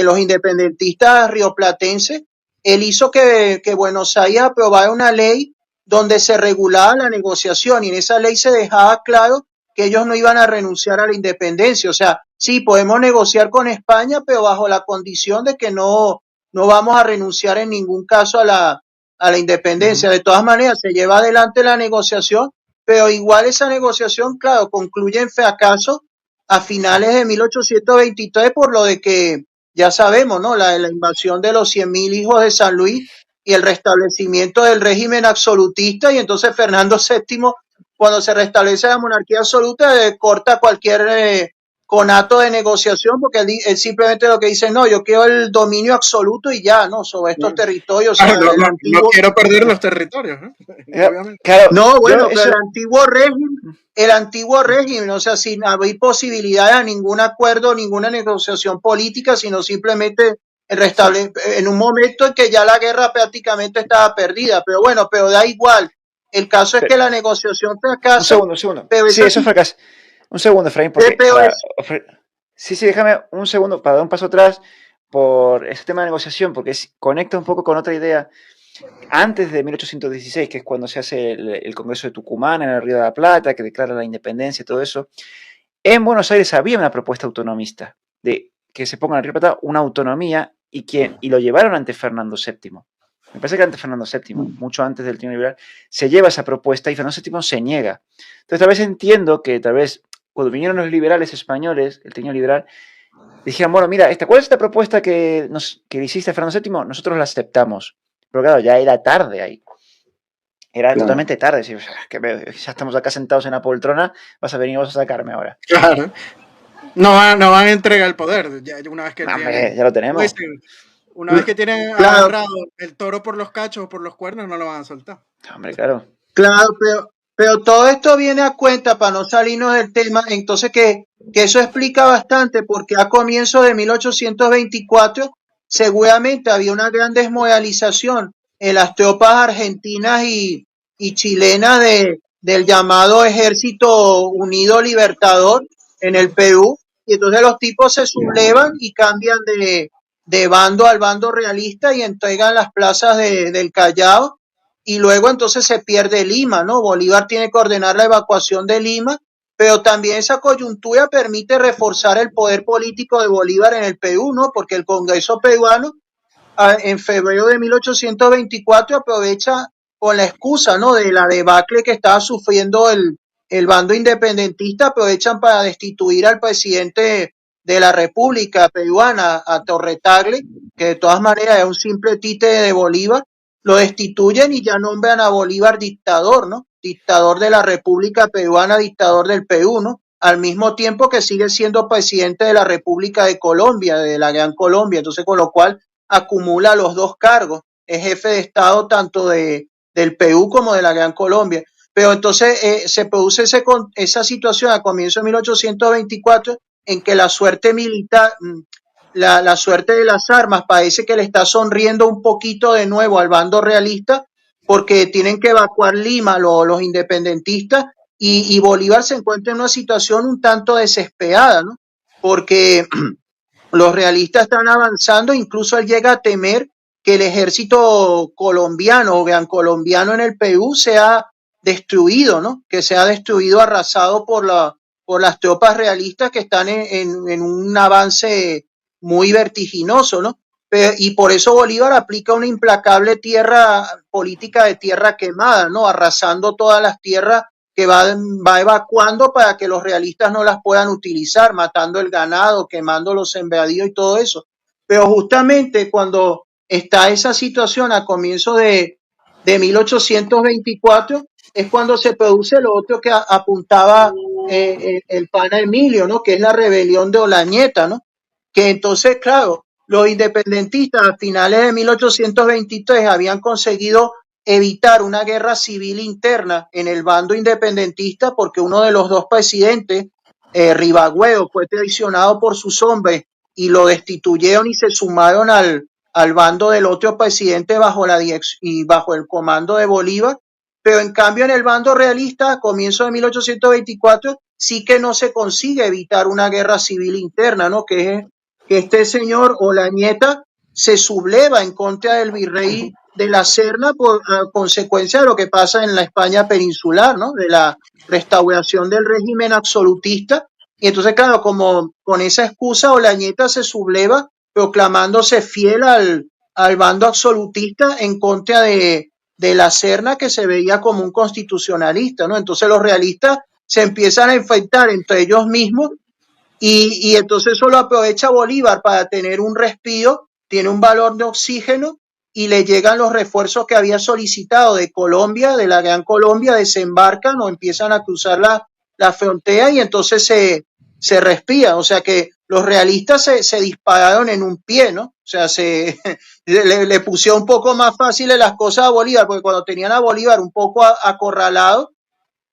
los independentistas rioplatenses, él hizo que Buenos Aires aprobara una ley donde se regulaba la negociación y en esa ley se dejaba claro que ellos no iban a renunciar a la independencia. O sea, sí, podemos negociar con España, pero bajo la condición de que no vamos a renunciar en ningún caso a la independencia. De todas maneras, se lleva adelante la negociación, pero igual esa negociación, claro, concluye en fracaso a finales de 1823 por lo de que ya sabemos, ¿no? La invasión de los 100.000 hijos de San Luis y el restablecimiento del régimen absolutista, y entonces Fernando VII, cuando se restablece la monarquía absoluta, corta cualquier conato de negociación, porque él simplemente lo que dice, no, yo quiero el dominio absoluto y ya, ¿no? Sobre estos territorios. O sea, no quiero perder los territorios, obviamente. Claro, no, bueno, pero el antiguo régimen, o sea, sin abrir posibilidades a ningún acuerdo, ninguna negociación política, sino simplemente en un momento en que ya la guerra prácticamente estaba perdida. Pero bueno, pero da igual. El caso es que la negociación fracasa. Un segundo. Sí, eso fracasa. Un segundo, Efraín, porque sí, déjame un segundo para dar un paso atrás por ese tema de negociación, porque conecta un poco con otra idea. Antes de 1816, que es cuando se hace el Congreso de Tucumán en el Río de la Plata, que declara la independencia y todo eso, en Buenos Aires había una propuesta autonomista de que se ponga en el Río de la Plata una autonomía y lo llevaron ante Fernando VII. Me parece que ante Fernando VII, mucho antes del Triunviro Liberal, se lleva esa propuesta y Fernando VII se niega. Entonces, tal vez entiendo que tal vez cuando vinieron los liberales españoles, el Triunviro Liberal, dijeron, bueno, mira, ¿cuál es esta propuesta que le hiciste a Fernando VII? Nosotros la aceptamos. Pero claro, ya era tarde ahí. Era totalmente tarde. Ya estamos acá sentados en la poltrona, vas a venir vos a sacarme ahora. Claro. No van a entregar el poder. Ya, una vez que ya lo tenemos. Una vez que tienen agarrado el toro por los cachos o por los cuernos, no lo van a soltar. Hombre, claro. Claro, pero todo esto viene a cuenta, para no salirnos del tema, entonces que eso explica bastante, porque a comienzos de 1824 seguramente había una gran desmoralización en las tropas argentinas y chilenas del llamado Ejército Unido Libertador en el Perú, y entonces los tipos se sublevan y cambian de bando al bando realista y entregan las plazas del Callao, y luego entonces se pierde Lima, ¿no? Bolívar tiene que ordenar la evacuación de Lima, pero también esa coyuntura permite reforzar el poder político de Bolívar en el Perú, ¿no? Porque el Congreso peruano en febrero de 1824 aprovecha con la excusa, ¿no? De la debacle que estaba sufriendo el bando independentista, aprovechan para destituir al presidente de la República Peruana, a Torre Tagle, que de todas maneras es un simple títere de Bolívar. Lo destituyen y ya nombran a Bolívar dictador, ¿no? Dictador de la República Peruana, dictador del Perú, ¿no? Al mismo tiempo que sigue siendo presidente de la República de Colombia, de la Gran Colombia. Entonces, con lo cual acumula los dos cargos. Es jefe de Estado tanto del Perú como de la Gran Colombia. Pero entonces se produce esa situación a comienzos de 1824 en que la suerte militar, la suerte de las armas parece que le está sonriendo un poquito de nuevo al bando realista, porque tienen que evacuar Lima los independentistas, y Bolívar se encuentra en una situación un tanto desesperada, ¿no? Porque los realistas están avanzando, incluso él llega a temer que el ejército colombiano o gran colombiano en el Perú sea destruido, ¿no? Que sea destruido, arrasado por las tropas realistas que están en un avance muy vertiginoso, ¿no? Y por eso Bolívar aplica una implacable política de tierra quemada, ¿no? Arrasando todas las tierras que va evacuando para que los realistas no las puedan utilizar, matando el ganado, quemando los sembradíos y todo eso. Pero justamente cuando está esa situación a comienzos de 1824, es cuando se produce lo otro que apuntaba el pana Emilio, ¿no? Que es la rebelión de Olañeta, ¿no? Que entonces, claro, los independentistas a finales de 1823 habían conseguido evitar una guerra civil interna en el bando independentista, porque uno de los dos presidentes, Rivagüedo, fue traicionado por sus hombres y lo destituyeron y se sumaron al bando del otro presidente bajo el comando de Bolívar. Pero en cambio en el bando realista, a comienzos de 1824, sí que no se consigue evitar una guerra civil interna, ¿no? Que este señor Olañeta se subleva en contra del virrey de la Serna por consecuencia de lo que pasa en la España peninsular, ¿no? De la restauración del régimen absolutista. Y entonces, claro, como con esa excusa Olañeta se subleva proclamándose fiel al bando absolutista en contra de la Serna, que se veía como un constitucionalista, ¿no? Entonces los realistas se empiezan a enfrentar entre ellos mismos y entonces eso lo aprovecha Bolívar para tener un respiro, tiene un valor de oxígeno y le llegan los refuerzos que había solicitado de Colombia, de la Gran Colombia, desembarcan o empiezan a cruzar la frontera y entonces se respira. O sea que los realistas se dispararon en un pie, ¿no? O sea, le pusieron un poco más fáciles las cosas a Bolívar, porque cuando tenían a Bolívar un poco acorralado,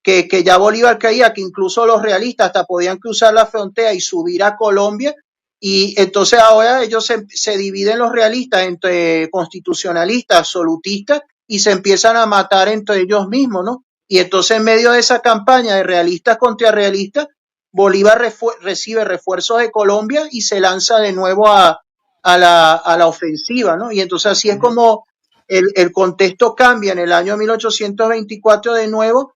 que ya Bolívar creía que incluso los realistas hasta podían cruzar la frontera y subir a Colombia, y entonces ahora ellos se dividen los realistas entre constitucionalistas, absolutistas, y se empiezan a matar entre ellos mismos, ¿no? Y entonces en medio de esa campaña de realistas contra realistas, Bolívar recibe refuerzos de Colombia y se lanza de nuevo a la ofensiva, ¿no? Y entonces así es como el contexto cambia en el año 1824 de nuevo,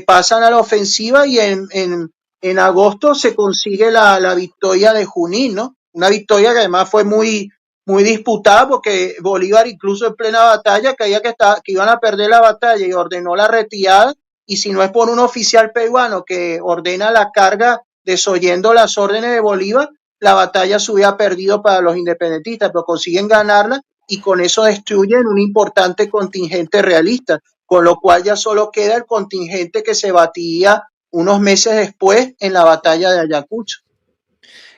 pasan a la ofensiva y en agosto se consigue la victoria de Junín, ¿no? Una victoria que además fue muy disputada porque Bolívar incluso en plena batalla creía que iban a perder la batalla y ordenó la retirada, y si no es por un oficial peruano que ordena la carga desoyendo las órdenes de Bolívar, la batalla se hubiera perdido para los independentistas, pero consiguen ganarla y con eso destruyen un importante contingente realista, con lo cual ya solo queda el contingente que se batía unos meses después en la batalla de Ayacucho.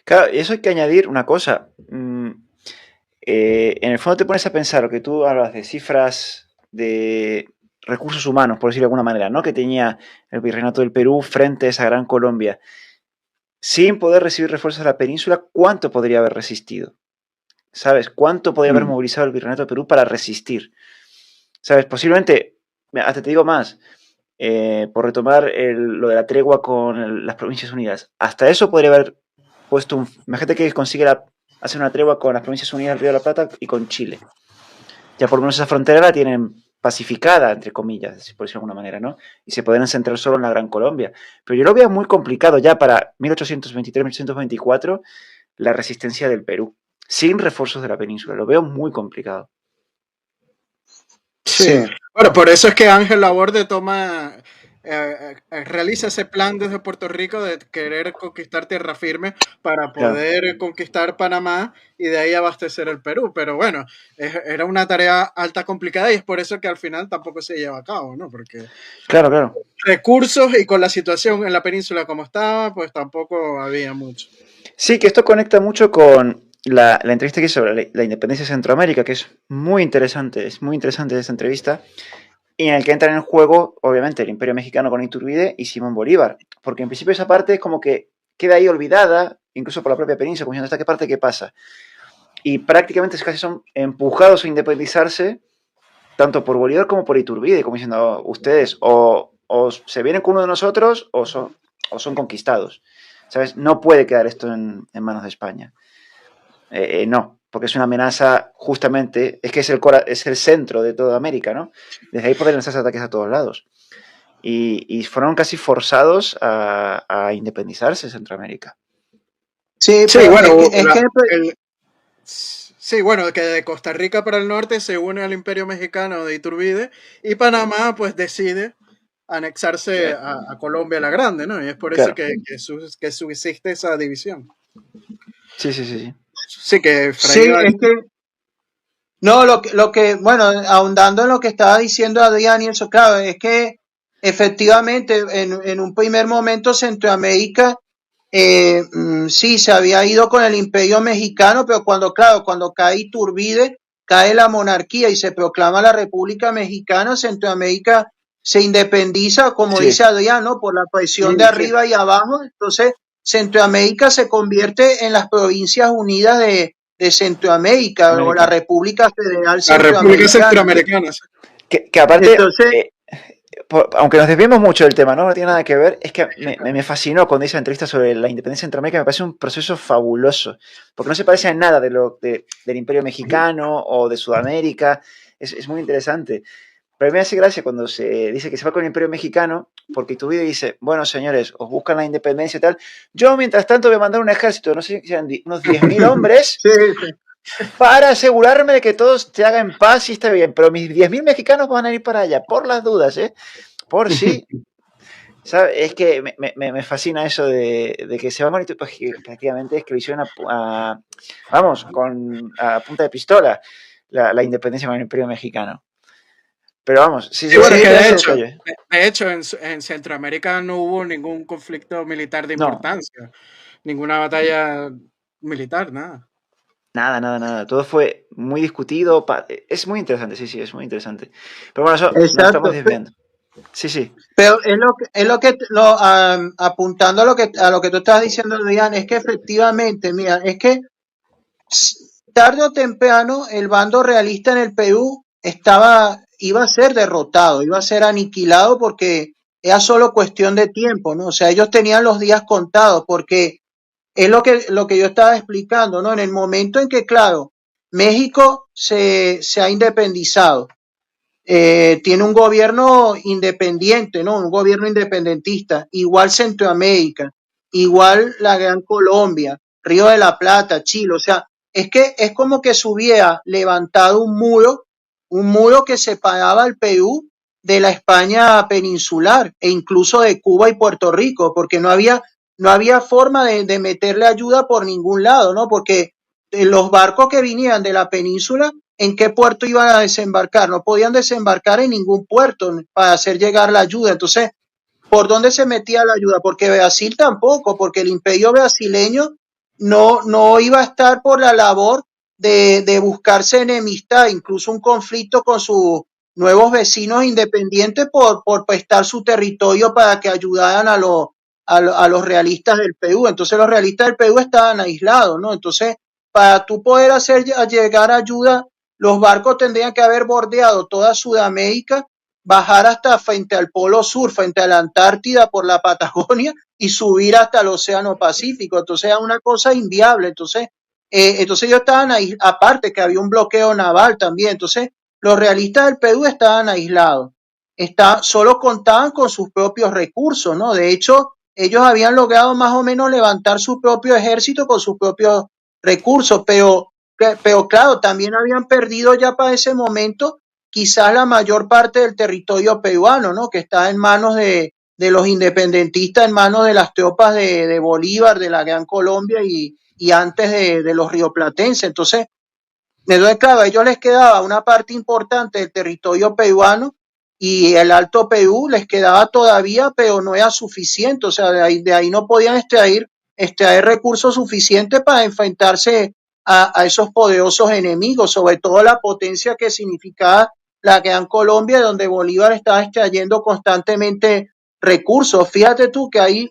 Claro, y eso hay que añadir una cosa. En el fondo te pones a pensar lo que tú hablas de cifras de recursos humanos, por decirlo de alguna manera, ¿no? Que tenía el Virreinato del Perú frente a esa gran Colombia. Sin poder recibir refuerzos de la península, ¿cuánto podría haber resistido? ¿Sabes? ¿Cuánto podría haber movilizado el Virreinato del Perú para resistir? ¿Sabes? Posiblemente, hasta te digo más, por retomar lo de la tregua con las Provincias Unidas, hasta eso podría haber puesto imagínate que consigue hacer una tregua con las Provincias Unidas del Río de la Plata y con Chile. Ya por lo menos esa frontera la tienen pacificada, entre comillas, por decirlo de alguna manera, ¿no? Y se podrían centrar solo en la Gran Colombia. Pero yo lo veo muy complicado ya para 1823-1824 la resistencia del Perú, sin refuerzos de la península. Lo veo muy complicado. Sí. Bueno, por eso es que Ángel Laborde realiza ese plan desde Puerto Rico de querer conquistar tierra firme para poder conquistar Panamá y de ahí abastecer el Perú. Pero bueno, era una tarea alta complicada y es por eso que al final tampoco se lleva a cabo, ¿no? Porque claro. Recursos y con la situación en la península como estaba, pues tampoco había mucho. Sí, que esto conecta mucho con la entrevista que hice sobre la independencia de Centroamérica, que es muy interesante esa entrevista, y en el que entran en juego, obviamente, el Imperio Mexicano con Iturbide y Simón Bolívar, porque en principio esa parte es como que queda ahí olvidada, incluso por la propia península, como diciendo, ¿hasta qué parte qué pasa? Y prácticamente casi son empujados a independizarse, tanto por Bolívar como por Iturbide, como diciendo, ustedes o se vienen con uno de nosotros o son conquistados, ¿sabes? No puede quedar esto en manos de España. No, porque es una amenaza justamente, es que es el centro de toda América, ¿no? Desde ahí pueden lanzarse ataques a todos lados. Y fueron casi forzados a independizarse Centroamérica. Sí, bueno, que de Costa Rica para el norte se une al Imperio Mexicano de Iturbide y Panamá pues decide anexarse a Colombia la Grande, ¿no? Y es por eso que subsiste esa división. Sí. Sí, que no, lo que, bueno, ahondando en lo que estaba diciendo Adrián y eso, claro, es que efectivamente en un primer momento Centroamérica sí se había ido con el Imperio Mexicano, pero cuando cae Iturbide, cae la monarquía y se proclama la República Mexicana, Centroamérica se independiza, como dice Adrián, ¿no? Por la presión de arriba y abajo. Entonces Centroamérica se convierte en las Provincias Unidas de Centroamérica, o la República Federal Centroamericana. La República Centroamericana. Que aparte, entonces, aunque nos desviemos mucho del tema, ¿no? No tiene nada que ver, es que me fascinó cuando hice la entrevista sobre la independencia de Centroamérica, me parece un proceso fabuloso, porque no se parece a nada del Imperio Mexicano o de Sudamérica, es muy interesante. Pero me hace gracia cuando se dice que se va con el Imperio Mexicano, porque Iturbide dice, bueno, señores, os buscan la independencia y tal. Yo, mientras tanto, voy a mandar un ejército, no sé si eran unos 10.000 hombres, para asegurarme de que todo se haga en paz y esté bien. Pero mis 10.000 mexicanos van a ir para allá, por las dudas, ¿eh? Por si. ¿Sabes? Es que me fascina eso de que se va bonito, pues que prácticamente es que lo hicieron vamos, a punta de pistola la independencia con el Imperio Mexicano. Pero vamos, sí, sí, Sí, bueno, porque ¿qué de hace hecho, Tocayo? en Centroamérica no hubo ningún conflicto militar de No, importancia, ninguna batalla militar, nada. nada, nada, nada. Todo fue muy discutido. Es muy interesante, sí, sí, es muy interesante. Pero bueno, eso nos estamos Exacto. desviando. Sí, sí. Pero apuntando a lo que tú estás diciendo, Adrián, es que efectivamente, mira, es que tarde o temprano el bando realista en el Perú iba a ser derrotado, iba a ser aniquilado porque era solo cuestión de tiempo, ¿no? O sea, ellos tenían los días contados porque es lo que yo estaba explicando, ¿no? En el momento en que, claro, México se ha independizado, tiene un gobierno independiente, ¿no? Un gobierno independentista, igual Centroamérica, igual la Gran Colombia, Río de la Plata, Chile, o sea, es que es como que se hubiera levantado un muro que separaba al Perú de la España peninsular e incluso de Cuba y Puerto Rico, porque no había forma de meterle ayuda por ningún lado, ¿no? Porque los barcos que vinían de la península, ¿en qué puerto iban a desembarcar? No podían desembarcar en ningún puerto para hacer llegar la ayuda. Entonces, ¿por dónde se metía la ayuda? Porque Brasil tampoco, porque el imperio brasileño no iba a estar por la labor de buscarse enemistad, incluso un conflicto con sus nuevos vecinos independientes por prestar su territorio para que ayudaran a los realistas del Perú. Entonces los realistas del Perú estaban aislados, ¿no? Entonces, para tú poder hacer llegar ayuda, los barcos tendrían que haber bordeado toda Sudamérica, bajar hasta frente al Polo Sur, frente a la Antártida por la Patagonia y subir hasta el Océano Pacífico. Entonces era una cosa inviable. Entonces ellos estaban ahí, aparte que había un bloqueo naval también. Entonces los realistas del Perú estaban aislados. Solo contaban con sus propios recursos, ¿no? De hecho, ellos habían logrado más o menos levantar su propio ejército con sus propios recursos, pero claro, también habían perdido ya para ese momento quizás la mayor parte del territorio peruano, ¿no? Que está en manos de los independentistas, en manos de las tropas de Bolívar, de la Gran Colombia y antes de los rioplatenses. Entonces, claro, a ellos les quedaba una parte importante del territorio peruano y el Alto Perú les quedaba todavía, pero no era suficiente. O sea, de ahí no podían extraer recursos suficientes para enfrentarse a esos poderosos enemigos, sobre todo la potencia que significaba la Gran Colombia, donde Bolívar estaba extrayendo constantemente recursos. Fíjate tú que ahí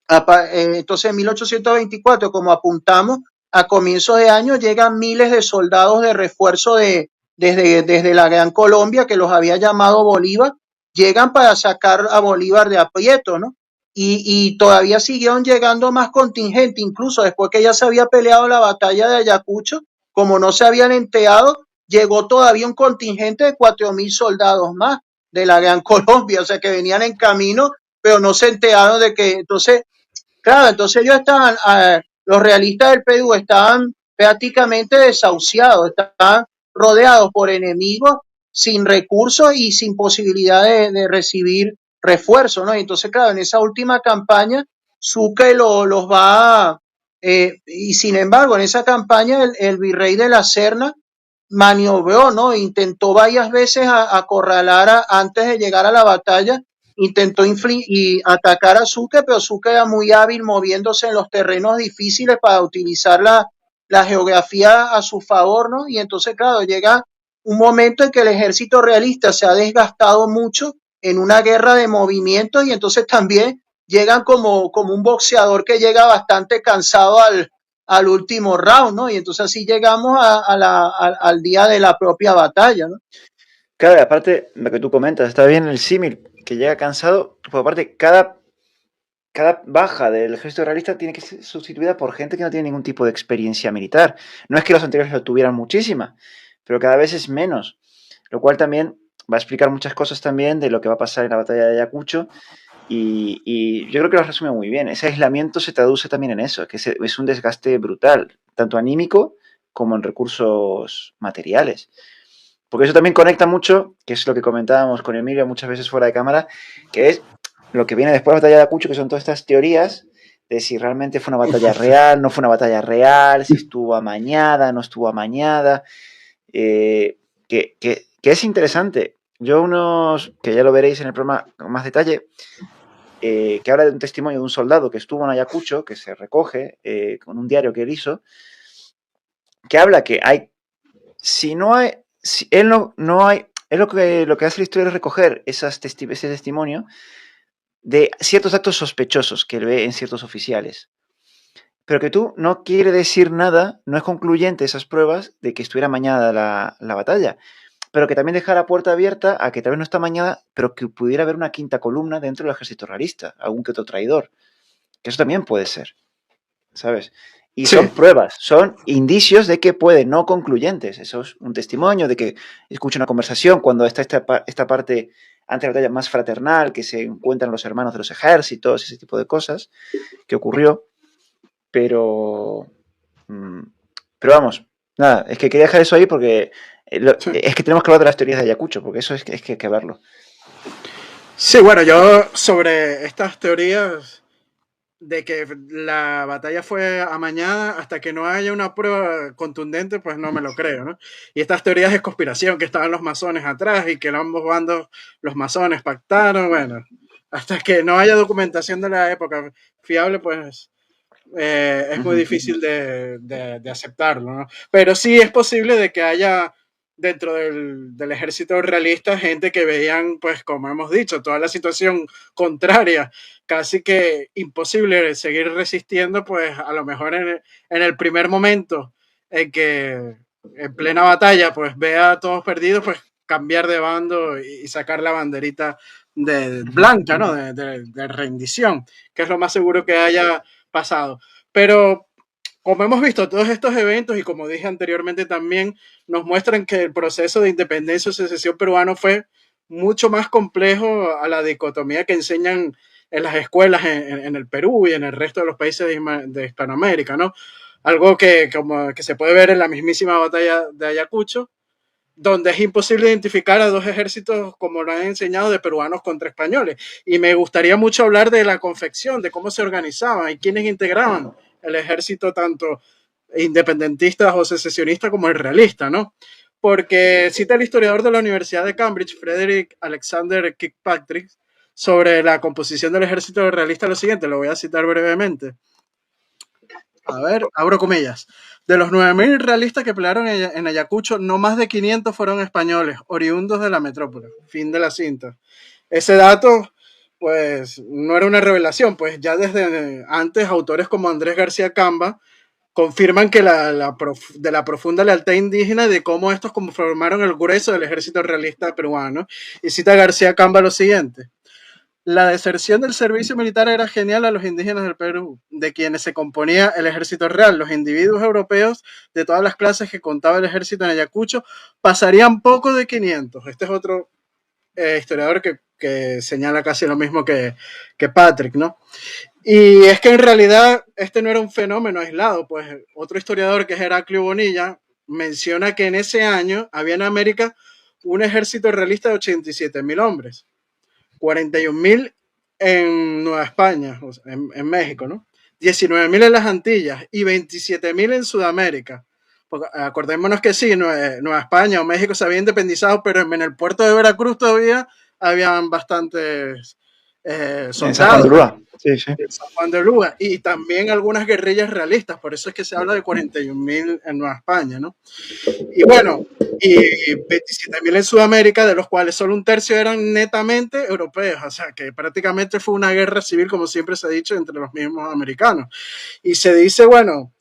entonces, en 1824, como apuntamos, a comienzos de año llegan miles de soldados de refuerzo desde la Gran Colombia, que los había llamado Bolívar, llegan para sacar a Bolívar de aprieto, ¿no? Y todavía siguieron llegando más contingente, incluso después que ya se había peleado la batalla de Ayacucho, como no se habían enterado, llegó todavía un contingente de 4.000 soldados más de la Gran Colombia, o sea que venían en camino, pero no se enteraron de que entonces. Claro, entonces ellos estaban, los realistas del Perú estaban prácticamente desahuciados, estaban rodeados por enemigos sin recursos y sin posibilidad de recibir refuerzos, ¿no? Y entonces, claro, en esa última campaña, Sucre los va, y sin embargo, en esa campaña el virrey de la Serna maniobró, ¿no? Intentó varias veces acorralar antes de llegar a la batalla, intentó y atacar a Sucre, pero Sucre era muy hábil moviéndose en los terrenos difíciles para utilizar la geografía a su favor, ¿no? Y entonces, claro, llega un momento en que el ejército realista se ha desgastado mucho en una guerra de movimiento y entonces también llegan como un boxeador que llega bastante cansado al último round, ¿no? Y entonces así llegamos al día de la propia batalla, ¿no? Claro, y aparte, lo que tú comentas, está bien el símil, que llega cansado, pues aparte, cada baja del ejército realista tiene que ser sustituida por gente que no tiene ningún tipo de experiencia militar. No es que los anteriores lo tuvieran muchísima, pero cada vez es menos, lo cual también va a explicar muchas cosas también de lo que va a pasar en la batalla de Ayacucho. Y yo creo que lo resume muy bien. Ese aislamiento se traduce también en eso, que es un desgaste brutal, tanto anímico como en recursos materiales. Porque eso también conecta mucho, que es lo que comentábamos con Emilio muchas veces fuera de cámara, que es lo que viene después de la batalla de Ayacucho, que son todas estas teorías de si realmente fue una batalla real, no fue una batalla real, si estuvo amañada, no estuvo amañada, que es interesante. Yo que ya lo veréis en el programa con más detalle, que habla de un testimonio de un soldado que estuvo en Ayacucho, que se recoge con un diario que él hizo, que habla que hay, si no hay, si él no hay, es lo que hace la historia es recoger ese testimonio de ciertos actos sospechosos que él ve en ciertos oficiales. Pero que tú no quiere decir nada, no es concluyente esas pruebas de que estuviera amañada la batalla, pero que también deja la puerta abierta a que tal vez no está amañada, pero que pudiera haber una quinta columna dentro del ejército realista, algún que otro traidor. Que eso también puede ser, ¿sabes? Y Sí. son pruebas, son indicios de que puede, no concluyentes. Eso es un testimonio de que escucha una conversación cuando está esta parte ante la batalla más fraternal, que se encuentran los hermanos de los ejércitos, ese tipo de cosas que ocurrió. Pero vamos, nada, es que quería dejar eso ahí porque es que tenemos que hablar de las teorías de Ayacucho, porque eso es que hay que verlo. Sí, bueno, yo sobre estas teorías de que la batalla fue amañada hasta que no haya una prueba contundente, pues no me lo creo, ¿no? Y estas teorías de conspiración que estaban los masones atrás y que ambos bandos, los masones, pactaron, bueno, hasta que no haya documentación de la época fiable, pues es muy difícil de aceptarlo, ¿no? Pero sí es posible de que haya dentro del ejército realista gente que veían, pues como hemos dicho, toda la situación contraria, casi que imposible seguir resistiendo, pues a lo mejor en el primer momento en que en plena batalla, pues vea a todos perdidos, pues cambiar de bando y sacar la banderita de blanca, ¿no? De rendición, que es lo más seguro que haya pasado. Pero como hemos visto, todos estos eventos y como dije anteriormente también, nos muestran que el proceso de independencia o secesión peruano fue mucho más complejo a la dicotomía que enseñan en las escuelas en el Perú y en el resto de los países de Hispanoamérica, ¿no? Algo que se puede ver en la mismísima batalla de Ayacucho, donde es imposible identificar a dos ejércitos, como lo han enseñado, de peruanos contra españoles. Y me gustaría mucho hablar de la confección, de cómo se organizaban y quiénes integraban el ejército, tanto independentista o secesionista como el realista, ¿no? Porque cita el historiador de la Universidad de Cambridge, Frederick Alexander Kirkpatrick, sobre la composición del ejército realista lo siguiente, lo voy a citar brevemente. A ver, abro comillas. De los 9.000 realistas que pelearon en Ayacucho, no más de 500 fueron españoles, oriundos de la metrópoli. Fin de la cinta. Ese dato, pues, no era una revelación, pues ya desde antes autores como Andrés García Camba confirman que de la profunda lealtad indígena y de cómo estos conformaron el grueso del ejército realista peruano. Y cita García Camba lo siguiente. La deserción del servicio militar era genial a los indígenas del Perú, de quienes se componía el ejército real. Los individuos europeos de todas las clases que contaba el ejército en Ayacucho pasarían poco de 500. Este es otro historiador que señala casi lo mismo que Patrick, ¿no? Y es que en realidad este no era un fenómeno aislado, pues otro historiador que es Heraclio Bonilla menciona que en ese año había en América un ejército realista de 87.000 hombres. 41.000 en Nueva España, o sea, en México, ¿no? 19.000 en las Antillas y 27.000 en Sudamérica. Porque, acordémonos que sí, Nueva España o México se había independizado, pero en el puerto de Veracruz todavía habían bastantes soldados. En San Juan de Ulúa. Sí, sí. En San Juan de Ulúa. Y también algunas guerrillas realistas, por eso es que se habla de 41.000 en Nueva España, ¿no? Y bueno, y 27.000 en Sudamérica, de los cuales solo un tercio eran netamente europeos, o sea que prácticamente fue una guerra civil, como siempre se ha dicho, entre los mismos americanos. Y se dice, bueno,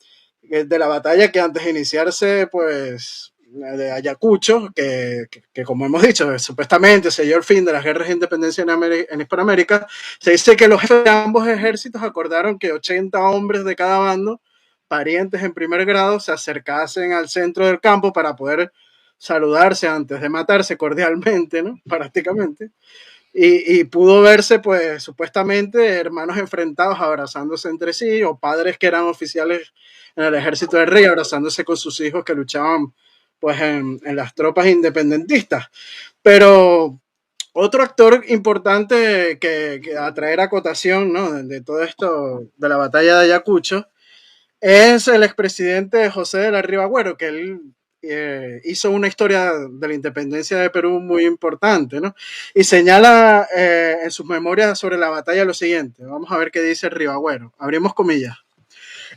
de la batalla que antes de iniciarse, pues, de Ayacucho, que como hemos dicho, supuestamente selló el fin de las guerras de independencia en Hispanoamérica, se dice que los jefes de ambos ejércitos acordaron que 80 hombres de cada bando, parientes en primer grado, se acercasen al centro del campo para poder saludarse antes de matarse cordialmente, ¿no? Prácticamente. y pudo verse, pues, supuestamente hermanos enfrentados abrazándose entre sí, o padres que eran oficiales en el ejército del rey abrazándose con sus hijos que luchaban, pues, en las tropas independentistas. Pero otro actor importante que atraer a cotación, ¿no?, de todo esto de la batalla de Ayacucho es el expresidente José de la Riva Agüero, que él hizo una historia de la independencia de Perú muy importante, ¿no? Y señala en sus memorias sobre la batalla lo siguiente. Vamos a ver qué dice Riva Agüero. Abrimos comillas.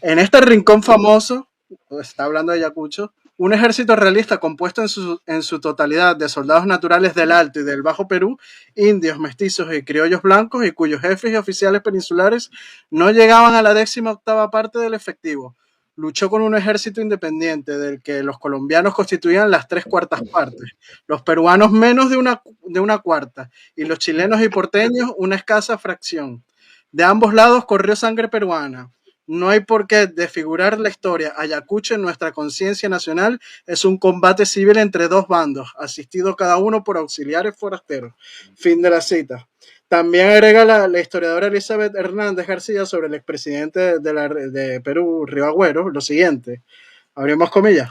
En este rincón famoso, está hablando de Ayacucho, un ejército realista compuesto en su totalidad de soldados naturales del Alto y del Bajo Perú, indios, mestizos y criollos blancos, y cuyos jefes y oficiales peninsulares no llegaban a la 18ª parte del efectivo. Luchó con un ejército independiente del que los colombianos constituían las 3/4 partes, los peruanos menos de una cuarta, y los chilenos y porteños una escasa fracción. De ambos lados corrió sangre peruana. No hay por qué desfigurar la historia. Ayacucho en nuestra conciencia nacional es un combate civil entre dos bandos, asistido cada uno por auxiliares forasteros. Fin de la cita. También agrega la historiadora Elizabeth Hernández García sobre el expresidente de Perú, Riva Agüero, lo siguiente. Abrimos comillas.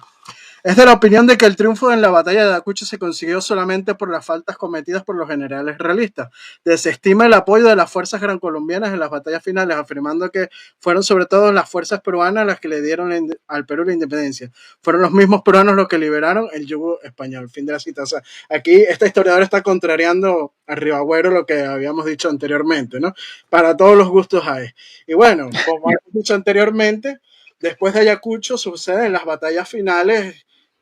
Es de la opinión de que el triunfo en la batalla de Ayacucho se consiguió solamente por las faltas cometidas por los generales realistas. Desestima el apoyo de las fuerzas gran colombianas en las batallas finales, afirmando que fueron sobre todo las fuerzas peruanas las que le dieron al Perú la independencia. Fueron los mismos peruanos los que liberaron el yugo español. Fin de la cita. O sea, aquí esta historiadora está contrariando a Riva Agüero lo que habíamos dicho anteriormente, ¿no? Para todos los gustos hay. Y bueno, como hemos dicho anteriormente, después de Ayacucho suceden las batallas finales.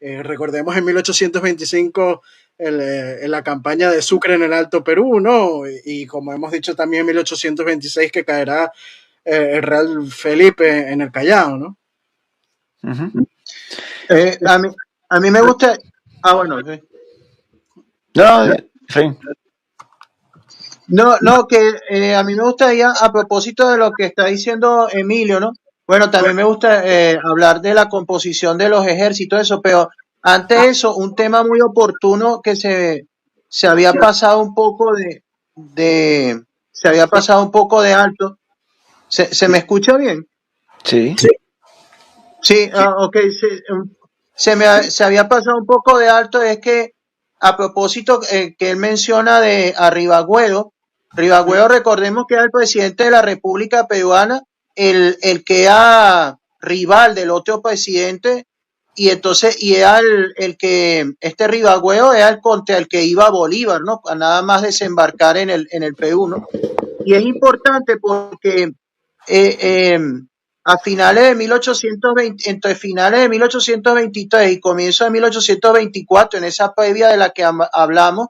Recordemos en 1825 en la campaña de Sucre en el Alto Perú, ¿no? Y como hemos dicho también en 1826 que caerá el Real Felipe en el Callao, ¿no? A mí me gusta... Ah, bueno. Sí. No, sí. No, que a mí me gustaría, a propósito de lo que está diciendo Emilio, ¿no? Bueno, también me gusta hablar de la composición de los ejércitos, eso, pero antes de eso, un tema muy oportuno que se había pasado un poco se había pasado un poco de alto. ¿Se me escucha bien? Sí. Sí, ok, se había pasado un poco de alto, es que a propósito que él menciona a Rivagüero, recordemos que era el presidente de la República Peruana, el que era rival del otro presidente, y entonces, y era este Rivagüero era el contra el que iba Bolívar, ¿no? A nada más desembarcar en el Perú, ¿no? Y es importante porque a finales de 1820, entre finales de 1823 y comienzo de 1824, en esa previa de la que hablamos,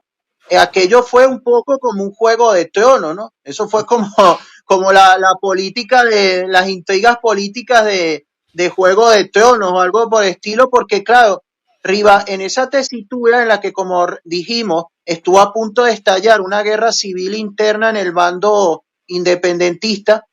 aquello fue un poco como un juego de tronos, ¿no? Eso fue como la política de las intrigas políticas de Juego de Tronos o algo por el estilo, porque claro, en esa tesitura en la que, como dijimos, estuvo a punto de estallar una guerra civil interna en el bando independentista,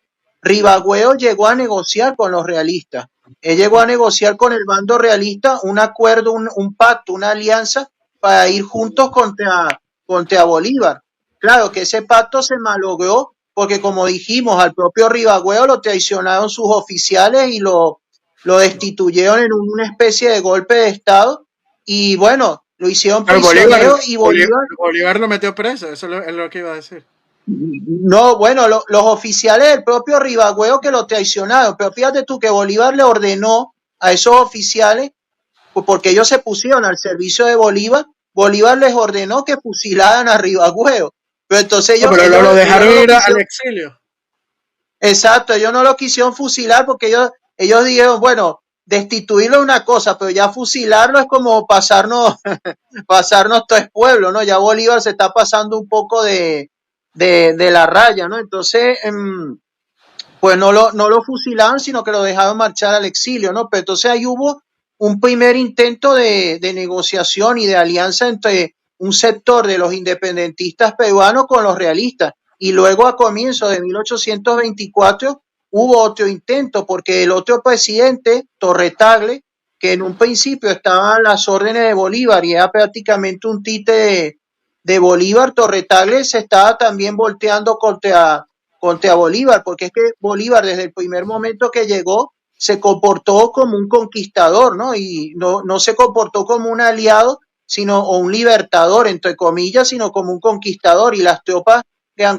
Rivagüeo llegó a negociar con los realistas. Él llegó a negociar con el bando realista un acuerdo, un pacto, una alianza para ir juntos contra Bolívar. Claro que ese pacto se malogró porque, como dijimos, al propio Rivagüeo lo traicionaron sus oficiales y lo destituyeron en una especie de golpe de Estado. Y bueno, lo hicieron prisionero y Bolívar lo metió preso, eso es lo que iba a decir. No, bueno, los oficiales del propio Rivagüeo que lo traicionaron, pero fíjate tú que Bolívar le ordenó a esos oficiales, porque ellos se pusieron al servicio de Bolívar, Bolívar les ordenó que fusilaran a Rivagüeo. Pero entonces ellos, pero lo dejaron ir al exilio. Exacto, ellos no lo quisieron fusilar porque ellos dijeron, bueno, destituirlo es una cosa, pero ya fusilarlo es como pasarnos todo el pueblo, ¿no? Ya Bolívar se está pasando un poco de la raya, ¿no? Entonces, pues no lo fusilaron, sino que lo dejaron marchar al exilio, ¿no? Pero entonces ahí hubo un primer intento de negociación y de alianza entre un sector de los independentistas peruanos con los realistas. Y luego a comienzos de 1824 hubo otro intento porque el otro presidente, Torre-Tagle, que en un principio estaba a las órdenes de Bolívar y era prácticamente un títere de Bolívar, Torre se estaba también volteando contra Bolívar, porque es que Bolívar desde el primer momento que llegó se comportó como un conquistador, ¿no? Y no se comportó como un aliado, sino o un libertador, entre comillas, sino como un conquistador. Y las tropas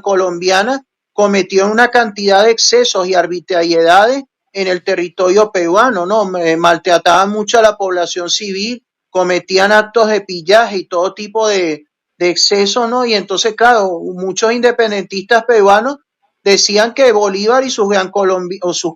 colombianas cometieron una cantidad de excesos y arbitrariedades en el territorio peruano, ¿no? Maltrataban mucho a la población civil, cometían actos de pillaje y todo tipo de exceso, ¿no? Y entonces, claro, muchos independentistas peruanos decían que Bolívar y sus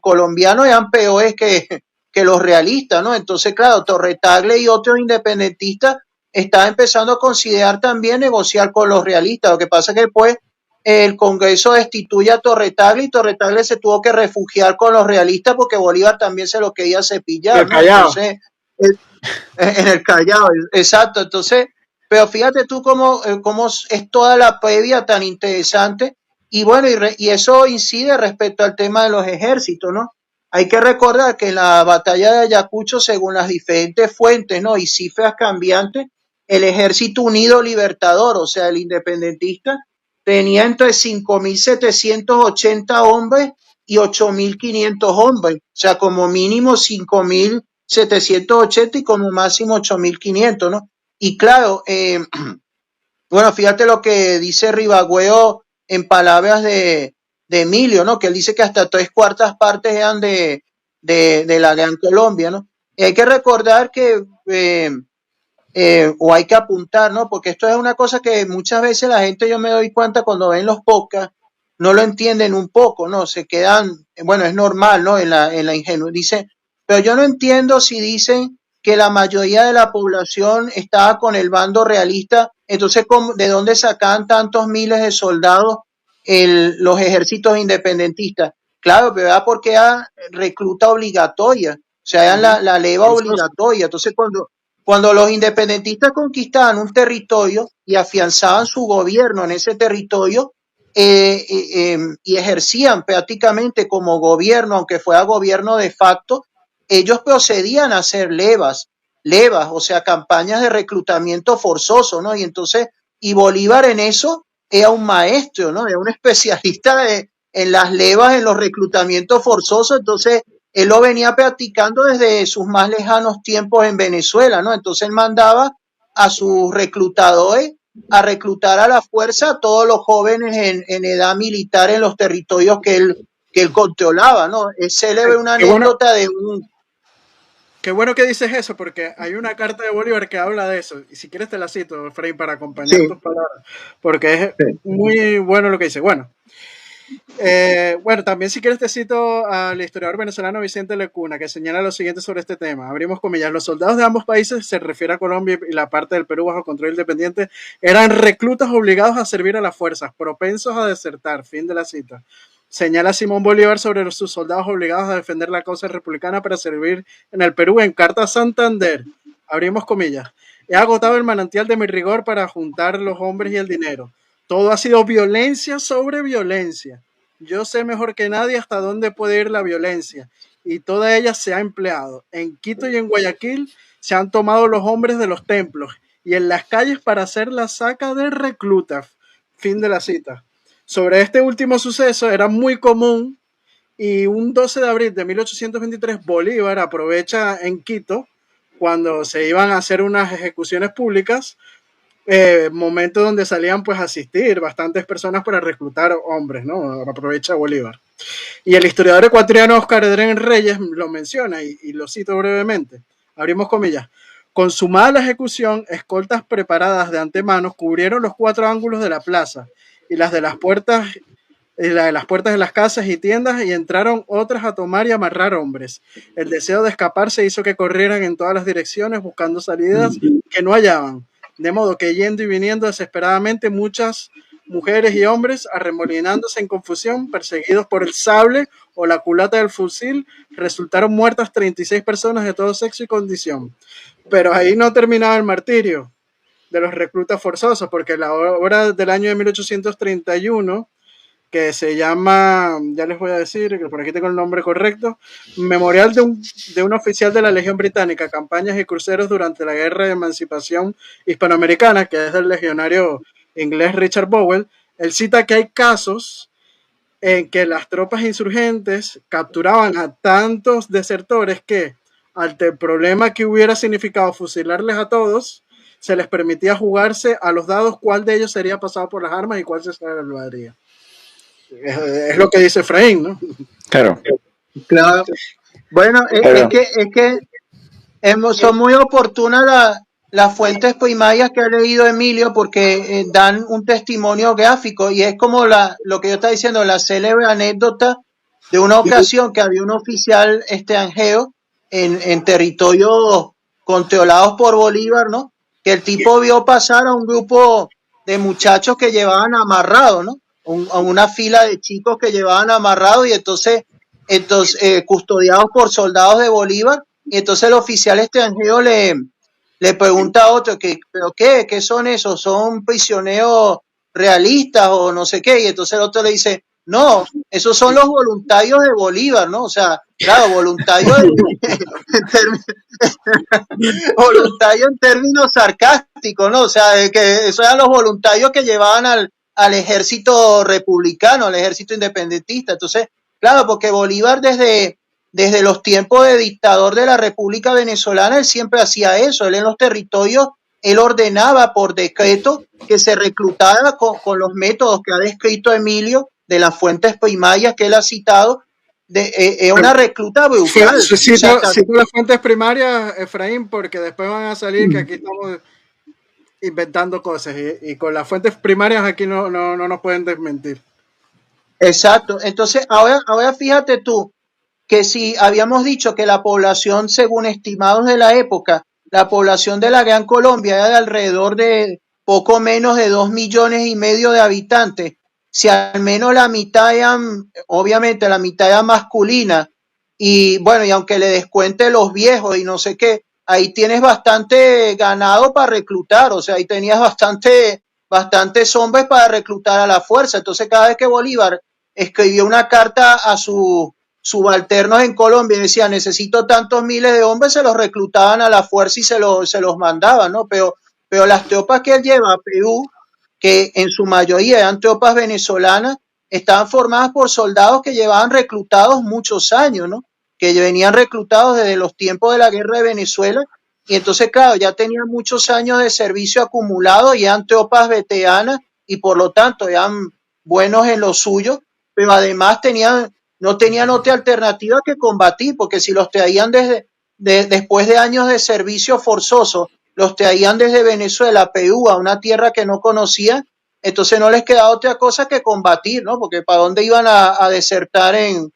colombianos eran peores que los realistas, ¿no? Entonces, claro, Torre y otros independentistas estaban empezando a considerar también negociar con los realistas. Lo que pasa es que después el Congreso destituye a Torre y Torre se tuvo que refugiar con los realistas porque Bolívar también se lo quería cepillar, ¿no? Entonces, en el Callao, exacto. Entonces, pero fíjate tú cómo es toda la previa tan interesante y bueno, y eso incide respecto al tema de los ejércitos, ¿no? Hay que recordar que en la batalla de Ayacucho, según las diferentes fuentes, ¿no? Y cifras cambiantes, el Ejército Unido Libertador, o sea, el independentista, tenía entre 5.780 hombres y 8.500 hombres, o sea, como mínimo 5.780 y como máximo 8.500, ¿no? Y claro, bueno, fíjate lo que dice Ribagüeo en palabras de Emilio, ¿no? Que él dice que hasta 3/4 partes eran de la Gran Colombia, ¿no? Y hay que recordar que o hay que apuntar, ¿no? Porque esto es una cosa que muchas veces la gente, yo me doy cuenta cuando ven los podcasts, no lo entienden un poco, ¿no? Se quedan, bueno, es normal, ¿no? En la ingenuidad. Dice, pero yo no entiendo si dicen que la mayoría de la población estaba con el bando realista, entonces, ¿de dónde sacan tantos miles de soldados los ejércitos independentistas? Claro, ¿verdad? Porque era recluta obligatoria, o sea, eran la leva obligatoria. Entonces, cuando los independentistas conquistaban un territorio y afianzaban su gobierno en ese territorio y ejercían prácticamente como gobierno, aunque fuera gobierno de facto, ellos procedían a hacer levas, o sea, campañas de reclutamiento forzoso, ¿no? Y entonces, y Bolívar en eso era un maestro, ¿no? Era un especialista en las levas, en los reclutamientos forzosos, entonces él lo venía practicando desde sus más lejanos tiempos en Venezuela, ¿no? Entonces él mandaba a sus reclutadores a reclutar a la fuerza a todos los jóvenes en edad militar en los territorios que él controlaba, ¿no? Es célebre una anécdota de un... Qué bueno que dices eso, porque hay una carta de Bolívar que habla de eso. Y si quieres te la cito, Frei, para acompañar tus palabras, porque es muy bueno lo que dice. Bueno, también si quieres te cito al historiador venezolano Vicente Lecuna, que señala lo siguiente sobre este tema. Abrimos comillas. Los soldados de ambos países, se refiere a Colombia y la parte del Perú bajo control independiente, eran reclutas obligados a servir a las fuerzas, propensos a desertar. Fin de la cita. Señala Simón Bolívar sobre sus soldados obligados a defender la causa republicana para servir en el Perú en Carta a Santander. Abrimos comillas. He agotado el manantial de mi rigor para juntar los hombres y el dinero. Todo ha sido violencia sobre violencia. Yo sé mejor que nadie hasta dónde puede ir la violencia y toda ella se ha empleado. En Quito y en Guayaquil se han tomado los hombres de los templos y en las calles para hacer la saca de reclutas. Fin de la cita. Sobre este último suceso era muy común y un 12 de abril de 1823 Bolívar aprovecha en Quito cuando se iban a hacer unas ejecuciones públicas, momento donde salían pues a asistir bastantes personas para reclutar hombres, ¿no? Aprovecha Bolívar. Y el historiador ecuatoriano Oscar Edrén Reyes lo menciona y lo cito brevemente. Abrimos comillas. Consumada la ejecución, escoltas preparadas de antemano cubrieron los 4 ángulos de la plaza y las de las puertas de las casas y tiendas y entraron otras a tomar y amarrar hombres. El deseo de escaparse hizo que corrieran en todas las direcciones buscando salidas que no hallaban, de modo que yendo y viniendo desesperadamente muchas mujeres y hombres, arremolinándose en confusión, perseguidos por el sable o la culata del fusil, resultaron muertas 36 personas de todo sexo y condición. Pero ahí no terminaba el martirio de los reclutas forzosos, porque la obra del año de 1831, que se llama, ya les voy a decir, que por aquí tengo el nombre correcto, Memorial de un oficial de la Legión Británica, campañas y cruceros durante la Guerra de Emancipación Hispanoamericana, que es del legionario inglés Richard Bowell, él cita que hay casos en que las tropas insurgentes capturaban a tantos desertores que, ante el problema que hubiera significado fusilarles a todos, se les permitía jugarse a los dados cuál de ellos sería pasado por las armas y cuál se salvaría. Es lo que dice Efraín, ¿no? Claro. Claro. Bueno, Claro. es que son muy oportunas las fuentes primarias que ha leído Emilio porque dan un testimonio gráfico y es como lo que yo estaba diciendo, la célebre anécdota de una ocasión que había un oficial extranjero en territorios controlados por Bolívar, ¿no? Que el tipo vio pasar a un grupo de muchachos que llevaban amarrados, ¿no? A una fila de chicos que llevaban amarrados y entonces custodiados por soldados de Bolívar. Y entonces el oficial extranjero le pregunta a otro ¿pero qué? ¿Qué son esos? ¿Son prisioneros realistas o no sé qué? Y entonces el otro le dice, no, esos son los voluntarios de Bolívar, ¿no? O sea, claro, voluntario voluntario en términos sarcásticos, ¿no? O sea, que esos eran los voluntarios que llevaban al ejército republicano, al ejército independentista. Entonces, claro, porque Bolívar desde los tiempos de dictador de la República Venezolana, él siempre hacía eso, él en los territorios, él ordenaba por decreto que se reclutara con los métodos que ha descrito Emilio de las fuentes primarias que él ha citado, una recluta brutal. Cito las fuentes primarias, Efraín, porque después van a salir que aquí estamos inventando cosas y con las fuentes primarias aquí no nos pueden desmentir. Exacto. Entonces, ahora fíjate tú que si habíamos dicho que la población, según estimados de la época, la población de la Gran Colombia era de alrededor de poco menos de 2,5 millones de habitantes, si al menos la mitad eran, obviamente la mitad era masculina, y bueno, y aunque le descuente los viejos y no sé qué, ahí tienes bastante ganado para reclutar, o sea, ahí tenías bastantes hombres para reclutar a la fuerza. Entonces, cada vez que Bolívar escribió una carta a sus subalternos en Colombia y decía, necesito tantos miles de hombres, se los reclutaban a la fuerza y se los mandaban, ¿no? Pero las tropas que él lleva a Perú, que en su mayoría eran tropas venezolanas, estaban formadas por soldados que llevaban reclutados muchos años, ¿no? Que venían reclutados desde los tiempos de la guerra de Venezuela. Y entonces, claro, ya tenían muchos años de servicio acumulado y eran tropas veteranas y por lo tanto eran buenos en lo suyo, pero además no tenían otra alternativa que combatir, porque si los traían después de años de servicio forzoso, los traían desde Venezuela a Perú, a una tierra que no conocían, entonces no les quedaba otra cosa que combatir, ¿no? Porque para dónde iban a desertar en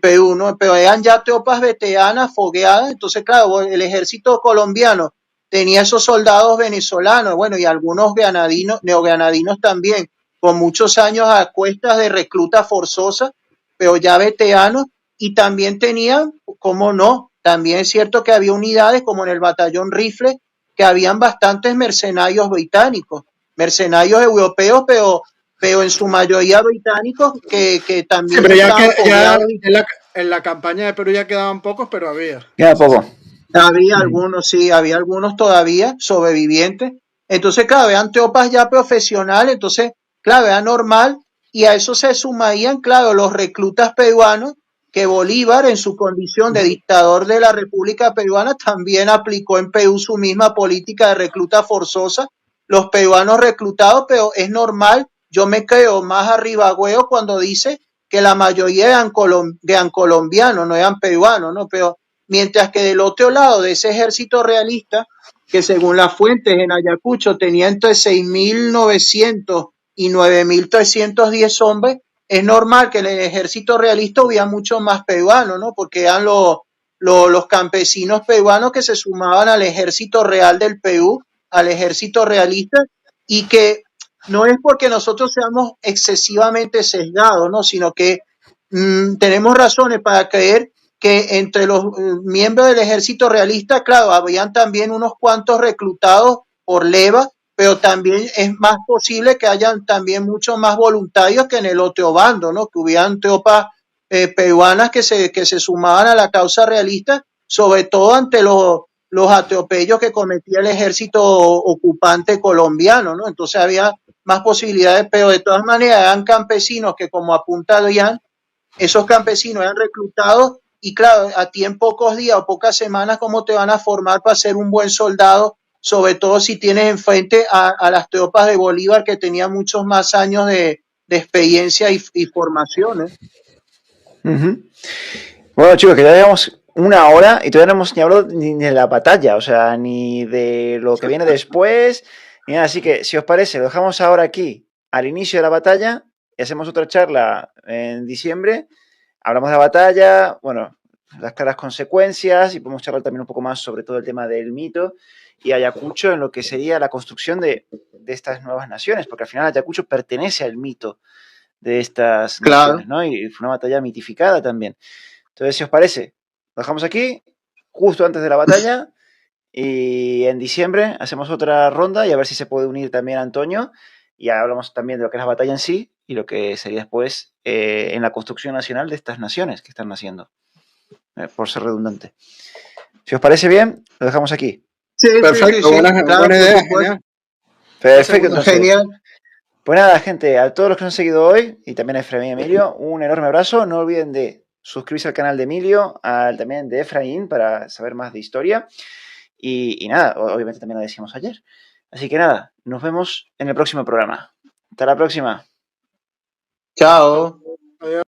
Perú, ¿no? Pero eran ya tropas veteranas, fogueadas, entonces claro, el ejército colombiano tenía esos soldados venezolanos, bueno, y algunos neogranadinos también, con muchos años a cuestas de recluta forzosa, pero ya veteranos, y también tenían, cómo no, también es cierto que había unidades como en el batallón Rifle, que habían bastantes mercenarios británicos, mercenarios europeos, pero en su mayoría británicos que también sí, pero en la campaña de Perú ya quedaban pocos, pero había. Queda poco. Había algunos, sí, había algunos todavía sobrevivientes. Entonces, claro, eran tropas ya profesionales, entonces, claro, era normal y a eso se sumarían, claro, los reclutas peruanos que Bolívar, en su condición de dictador de la República Peruana, también aplicó en Perú su misma política de recluta forzosa. Los peruanos reclutados, pero es normal, yo me creo más arribagüeo cuando dice que la mayoría eran colombianos, no eran peruanos, ¿no? Pero mientras que del otro lado de ese ejército realista, que según las fuentes en Ayacucho tenía entre 6,900 y 9,310 hombres, es normal que en el ejército realista hubiera mucho más peruanos, ¿no? Porque eran los campesinos peruanos que se sumaban al ejército real del Perú, al ejército realista, y que no es porque nosotros seamos excesivamente sesgados, ¿no? Sino que tenemos razones para creer que entre los miembros del ejército realista, claro, habían también unos cuantos reclutados por leva, pero también es más posible que hayan también muchos más voluntarios que en el otro bando, ¿no? Que hubieran tropas peruanas que se sumaban a la causa realista, sobre todo ante los atropellos que cometía el ejército ocupante colombiano, ¿no? Entonces había más posibilidades, pero de todas maneras eran campesinos que, como apunta Adrián, esos campesinos eran reclutados y claro, a ti en pocos días o pocas semanas, ¿cómo te van a formar para ser un buen soldado? Sobre todo si tienes enfrente a las tropas de Bolívar que tenían muchos más años de experiencia y formación. Bueno, chicos, que ya llevamos una hora y todavía no hemos ni hablado ni de la batalla, o sea, ni de lo que viene después, ni nada. Así que, si os parece, lo dejamos ahora aquí, al inicio de la batalla, y hacemos otra charla en diciembre. Hablamos de la batalla, bueno, las claras consecuencias, y podemos charlar también un poco más sobre todo el tema del mito y Ayacucho en lo que sería la construcción de estas nuevas naciones, porque al final Ayacucho pertenece al mito de estas Claro. naciones, ¿no? Y fue una batalla mitificada también. Entonces, si os parece, lo dejamos aquí, justo antes de la batalla, y en diciembre hacemos otra ronda y a ver si se puede unir también Antonio, y hablamos también de lo que es la batalla en sí y lo que sería después en la construcción nacional de estas naciones que están naciendo, por ser redundante. Si os parece bien, lo dejamos aquí. Sí, Perfecto, sí, claro, buena por idea, supuesto. genial. Perfecto, entonces. Genial. Pues nada, gente, a todos los que nos han seguido hoy, y también a Efraín y Emilio, un enorme abrazo. No olviden de suscribirse al canal de Emilio, también de Efraín, para saber más de historia. Y nada, obviamente también lo decíamos ayer. Así que nada, nos vemos en el próximo programa. Hasta la próxima. Chao. Adiós.